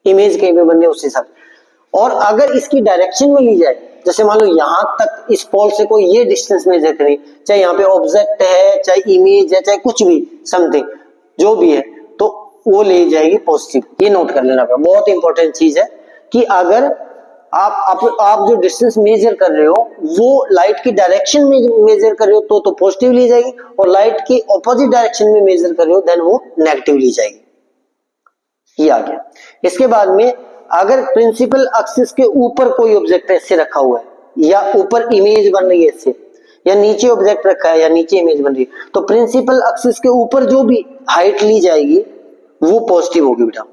Speaker 1: इमेज कहीं पे बन रही है उस हिसाब से। और अगर इसकी डायरेक्शन में ली जाए, जैसे मान लो यहां तक इस पोल से कोई ये डिस्टेंस मेजर करें, चाहे यहाँ पे ऑब्जेक्ट है, चाहे इमेज है, चाहे कुछ भी समथिंग जो भी है, तो वो ले जाएगी पॉजिटिव। ये नोट कर लेना पड़ेगा, बहुत इंपॉर्टेंट चीज है कि अगर आप जो डिस्टेंस मेजर कर रहे हो वो लाइट की डायरेक्शन में मेजर कर रहे हो तो पॉजिटिव ली जाएगी, और लाइट की ऑपोजिट डायरेक्शन में मेजर कर रहे हो देन वो नेगेटिव ली जाएगी। ये आ गया। इसके बाद में अगर प्रिंसिपल एक्सिस के ऊपर कोई ऑब्जेक्ट ऐसे रखा हुआ है या ऊपर इमेज बन रही है ऐसे, या नीचे ऑब्जेक्ट रखा है या नीचे इमेज बन रही है, तो प्रिंसिपल एक्सिस के ऊपर जो भी हाइट ली जाएगी वो पॉजिटिव होगी बेटा,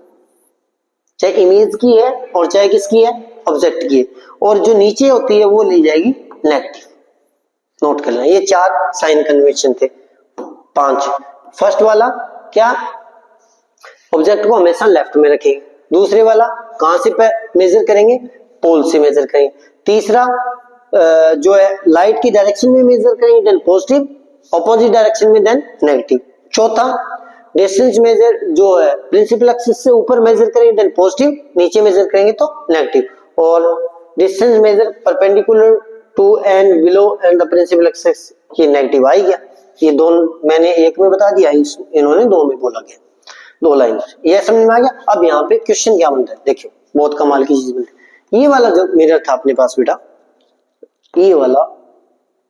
Speaker 1: चाहे इमेज की है और चाहे किसकी है, ऑब्जेक्ट की है, और जो नीचे होती है वो ली जाएगी नेगेटिव। नोट कर लेना, ये 4 साइन कन्वेंशन थे, 5। फर्स्ट वाला क्या, ऑब्जेक्ट को हमेशा लेफ्ट में रखेंगे। दूसरे वाला कहां से मेजर करेंगे, पोल से मेजर करेंगे। तीसरा जो है लाइट की डायरेक्शन में मेजर करेंगे देन पॉजिटिव, ऑपोजिट डायरेक्शन में देन नेगेटिव। चौथा डिस्टेंस मेजर जो है प्रिंसिपल एक्सिस से ऊपर मेजर करेंगे देन पॉजिटिव, नीचे मेजर करेंगे तो नेगेटिव, और distance measure perpendicular to and below and the principal axis, ये नेगेटिव आ ही गया। ये दोनों मैंने एक में बता दिया, इन्होंने 2 में बोला गया, 2 लाइन। ये समझ में आ गया। अब यहाँ पे क्वेश्चन क्या बनता है, देखियो बहुत कमाल की चीज बनती है। ये वाला जो मिरर था अपने पास बेटा, ये वाला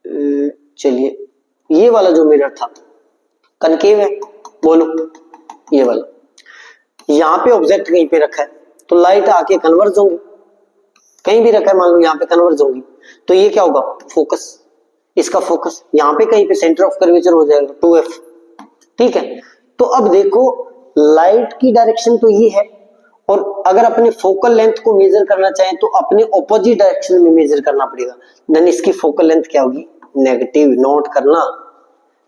Speaker 1: चलिए, ये वाला जो मिरर था कनकेव है, बोलो ये वाला, यहाँ पे ऑब्जेक्ट कहीं पे रखा है तो लाइट आके कन्वर्ज होंगी, कहीं भी रखा है मान लो यहाँ पे कन्वर्ज होंगी, तो ये क्या होगा, फोकस, इसका फोकस यहाँ पे कहीं पे सेंटर ऑफ कर्वेचर हो जाएगा 2f, ठीक है। तो अब देखो लाइट की डायरेक्शन तो ये है, और अगर अपने फोकल लेंथ को मेजर करना चाहें तो अपने ऑपोजिट डायरेक्शन में मेजर करना पड़ेगा, देन इसकी फोकल लेंथ क्या होगी, नेगेटिव। नोट करना,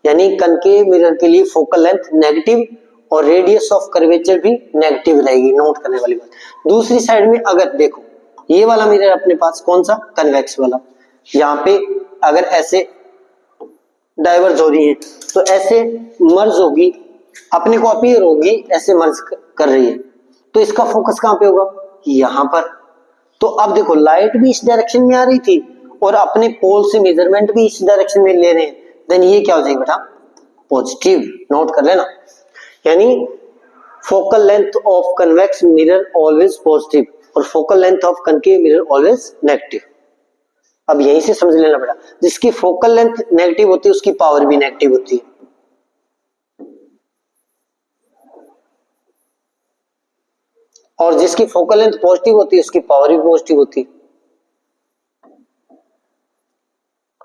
Speaker 1: यानी कनकेव मिरर के लिए फोकल लेंथ नेगेटिव और रेडियस ऑफ कर्वेचर भी नेगेटिव रहेगी, नोट करने वाली बात। दूसरी साइड में अगर देखो ये वाला मिरर अपने पास कौन सा, कन्वेक्स वाला, यहाँ पे अगर ऐसे डाइवर्ज हो रही है तो ऐसे मर्ज होगी, अपने को अपीयर होगी ऐसे मर्ज कर रही है, तो इसका फोकस कहां पे होगा, यहां पर। तो अब देखो लाइट भी इस डायरेक्शन में आ रही थी और अपने पोल से मेजरमेंट भी इस डायरेक्शन में ले रहे हैं, देन ये क्या हो जाएगा बेटा, पॉजिटिव। नोट कर लेना, यानी focal length of convex mirror always positive और focal length of concave mirror always negative. अब यहीं से समझ लेना बेटा, जिसकी फोकल लेंथ नेगेटिव होती है उसकी पावर भी नेगेटिव होती है, और जिसकी फोकल लेंथ पॉजिटिव होती है उसकी पावर भी पॉजिटिव होती है।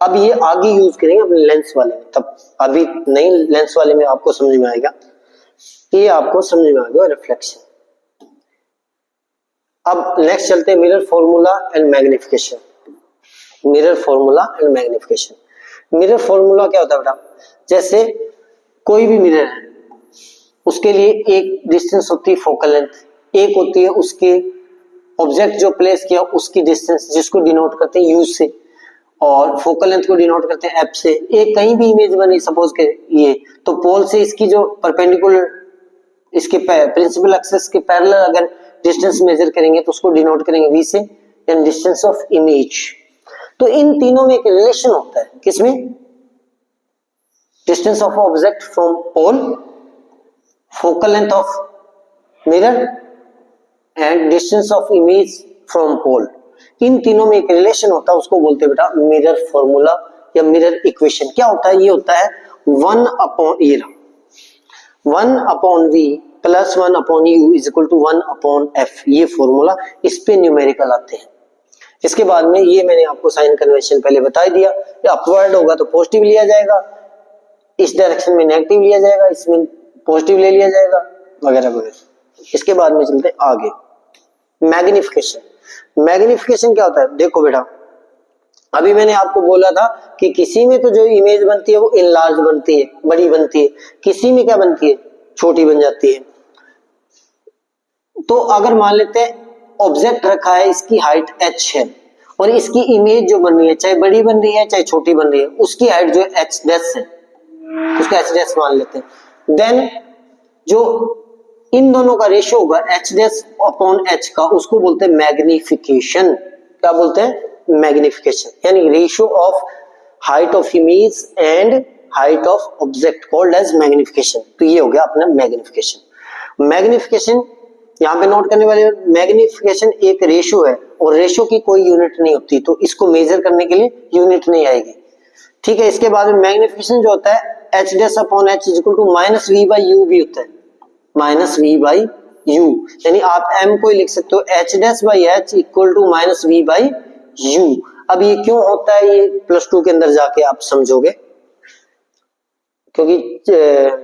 Speaker 1: अब ये आगे यूज करेंगे अपने लेंस वाले में, तब अभी नहीं लेंस वाले में आपको समझ में आएगा, ये आपको समझ में आ गया रिफ्लेक्शन। अब नेक्स्ट चलते हैं mirror formula and magnification. Mirror formula and magnification. Mirror formula क्या होता है बेटा, जैसे कोई भी मिरर है उसके लिए एक डिस्टेंस होती है फोकल लेंथ, एक होती है उसके ऑब्जेक्ट जो प्लेस किया उसकी डिस्टेंस जिसको डिनोट करते हैं यू से, और फोकल लेंथ को डिनोट करते हैं एफ से। एक कहीं भी इमेज बनी सपोज के ये, तो पोल से इसकी जो परपेंडिकुलर इसके प्रिंसिपल एक्सिस के पैरेलल अगर डिस्टेंस मेजर करेंगे तो उसको डिनोट करेंगे वी से, यानी डिस्टेंस ऑफ इमेज। तो इन तीनों में एक रिलेशन होता है, किसमें, distance of object from pole, focal length of mirror and distance of image from pole. इन तीनों में एक रिलेशन होता है, उसको बोलते हैं बेटा मिरर फॉर्मूला या मिरर इक्वेशन। क्या होता है, ये होता है 1/v plus 1/u is equal to 1/f। ये फॉर्मूला, इस पे न्यूमेरिकल आते हैं। इसके बाद में ये मैंने आपको साइन कन्वेंशन पहले बता दिया, अपवर्ड होगा तो पॉजिटिव लिया जाएगा, इस डायरेक्शन में नेगेटिव लिया जाएगा, इसमें पॉजिटिव ले लिया जाएगा, वगैरह वगैरह। इसके बाद में चलते आगे मैग्निफिकेशन। मैग्निफिकेशन क्या होता है, देखो बेटा अभी मैंने आपको बोला था कि किसी में तो जो इमेज बनती है वो इनलार्ज बनती है, बड़ी बनती है, किसी में क्या बनती है, छोटी बन जाती है। तो अगर मान लेते हैं ऑब्जेक्ट रखा है, इसकी हाइट h है और इसकी इमेज जो बन रही है, चाहे बड़ी बन रही है चाहे छोटी बन रही है, उसकी हाइट जो है h डैश है, उसका h डैश मान लेते हैं। देन जो इन दोनों का रेशियो होगा h डैश अपॉन h का, उसको बोलते हैं मैग्निफिकेशन। क्या बोलते हैं? मैग्निफिकेशन, यानी ratio of height of image and height of object called as magnification. तो ये हो गया अपना मैग्निफिकेशन। मैग्निफिकेशन यहाँ पे नोट करने वाले, मैग्निफिकेशन एक रेशियो है और रेशियो की कोई यूनिट नहीं होती, तो इसको मेजर करने के लिए यूनिट नहीं आएगी। ठीक है, इसके बाद में मैग्निफिकेशन जो होता है h dash upon h is equal to minus v by u भी होता है, माइनस v बाई u, यानी आप m को ही लिख सकते हो h dash by h equal to minus v by u। अब ये क्यों होता है, ये +2 के अंदर जाके आप समझोगे, क्योंकि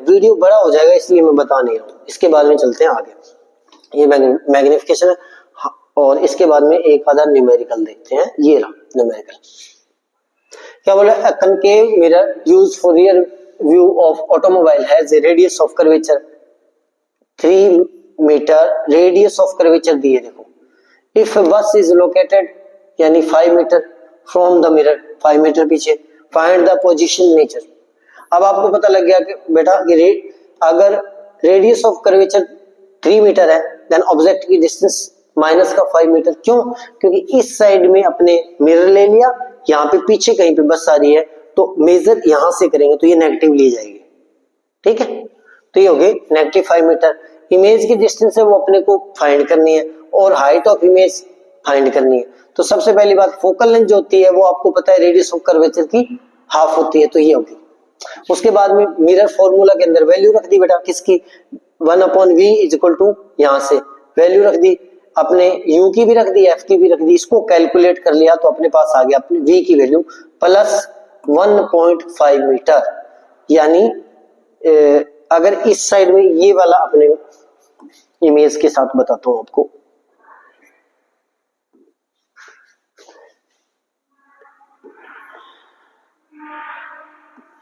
Speaker 1: वीडियो बड़ा हो जाएगा इसलिए मैं बता नहीं रहा हूँ। इसके बाद में चलते हैं आगे, ये मैग्निफिकेशन है। और इसके बाद में एक आधा न्यूमेरिकल देखते हैं, ये रहा न्यूमेरिकल। क्या बोला, a concave mirror used for rear view of automobile has a radius of curvature 3 metre, radius of curvature दिए देखो। इफ बस इज लोकेटेड यानी 5 metre from the mirror, 5 metre पीछे, फाइंड द पोजीशन नेचर। अब आपको पता लग गया कि बेटा अगर रेडियस ऑफ कर्वेचर 3 मीटर है, देन ऑब्जेक्ट की डिस्टेंस माइनस का 5 मीटर। क्यों? क्योंकि इस साइड में अपने मिरर ले लिया, यहाँ पे पीछे कहीं पे बस आ रही है, तो मेजर यहां से करेंगे तो ये नेगेटिव ली जाएगी। ठीक है, तो ये हो गई नेगेटिव 5 मीटर। इमेज की डिस्टेंस है वो अपने को फाइंड करनी है और हाइट ऑफ इमेज फाइंड करनी है। तो सबसे पहली बात, फोकल लेंथ जो होती है वो आपको पता है रेडियस ऑफ कर्वेचर की हाफ होती है, तो ये होगी। उसके बाद में मिरर फॉर्मूला के अंदर वैल्यू रख दी बेटा किसकी, 1 upon v is equal to, यहां से वैल्यू रख दी, अपने u की भी रख दी, f की भी रख दी, इसको कैलकुलेट कर लिया तो अपने पास आ गया अपने v की वैल्यू प्लस 1.5 मीटर। यानी अगर इस साइड में ये वाला अपने इमेज के साथ बताता हूं आपको,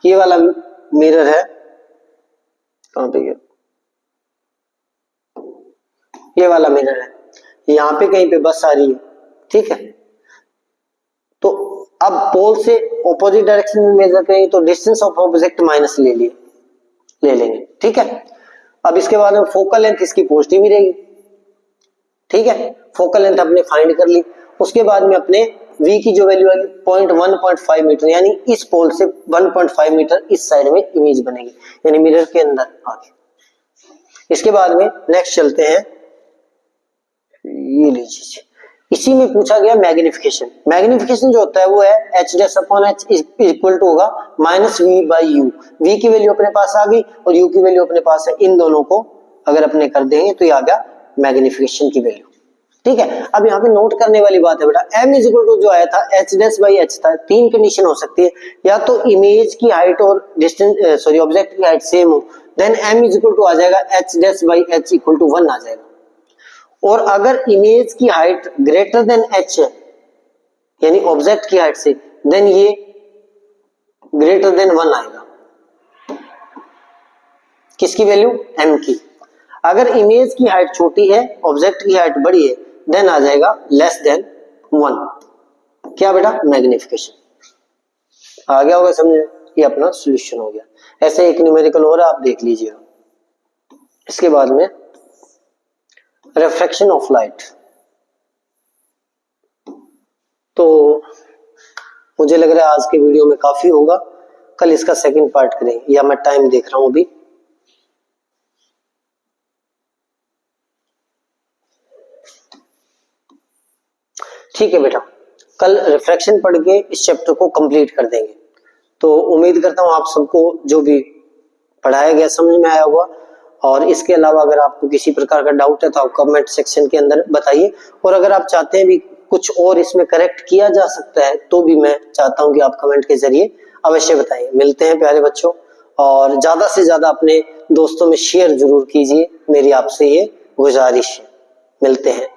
Speaker 1: ये वाला मिरर है, कहां पे गया, ये वाला मिरर है, यहाँ पे कहीं पे बस आ रही है। ठीक है, तो अब पोल से ऑपोजिट डायरेक्शन में मेजर करेंगे तो डिस्टेंस ऑफ ऑब्जेक्ट माइनस ले लेंगे। ठीक है, अब इसके बाद में फोकल लेंथ इसकी पॉजिटिव ही रहेगी। ठीक है, फोकल लेंथ अपने फाइंड कर ली। उसके बाद में अपने v की जो वैल्यू आएगी 1.5 मीटर, यानी इस पोल से 1.5 मीटर इस साइड में इमेज बनेगी, यानी मिरर के अंदर आगे। इसके बाद में नेक्स्ट चलते हैं, ये लीजिए, इसी में पूछा गया मैग्निफिकेशन। मैग्निफिकेशन जो होता है वो है h dash upon h equal to होगा minus v by u। v की वैल्यू अपने पास आ गई और u की वैल्यू अपने पास है, इन दोनों को अगर अपने कर देंगे तो ये आ गया मैग्निफिकेशन की वैल्यू। ठीक है, अब यहाँ पे नोट करने वाली बात है बेटा, m इज इक्वल टू जो आया था h डैश बाई h था, 3 कंडीशन हो सकती है, या तो इमेज की हाइट और डिस्टेंस ऑब्जेक्ट की हाइट सेम हो, then m is equal to आ जाएगा h dash by h equal to 1 आ जाएगा। और अगर इमेज की हाइट ग्रेटर देन h है, यानी ऑब्जेक्ट की हाइट से, देन ये ग्रेटर देन 1 आएगा। किसकी वैल्यू? m की। अगर इमेज की हाइट छोटी है, ऑब्जेक्ट की हाइट बड़ी है, देन आ जाएगा लेस देन 1। क्या बेटा? मैग्निफिकेशन। आ गया होगा समझ, ये अपना सॉल्यूशन हो गया। ऐसे एक न्यूमेरिकल और आप देख लीजिए। इसके बाद में रिफ्रैक्शन ऑफ लाइट, तो मुझे लग रहा है आज के वीडियो में काफी होगा, कल इसका सेकंड पार्ट करेंगे, या मैं टाइम देख रहा हूं अभी। ठीक है बेटा, कल रिफ्रैक्शन पढ़ के इस चैप्टर को कंप्लीट कर देंगे। तो उम्मीद करता हूं आप सबको जो भी पढ़ाया गया समझ में आया होगा, और इसके अलावा अगर आपको किसी प्रकार का डाउट है तो आप कमेंट सेक्शन के अंदर बताइए, और अगर आप चाहते हैं भी कुछ और इसमें करेक्ट किया जा सकता है तो भी मैं चाहता हूं कि आप कमेंट के जरिए अवश्य बताइए। मिलते हैं प्यारे बच्चों, और ज्यादा से ज्यादा अपने दोस्तों में शेयर जरूर कीजिए, मेरी आपसे ये गुजारिश है। मिलते हैं।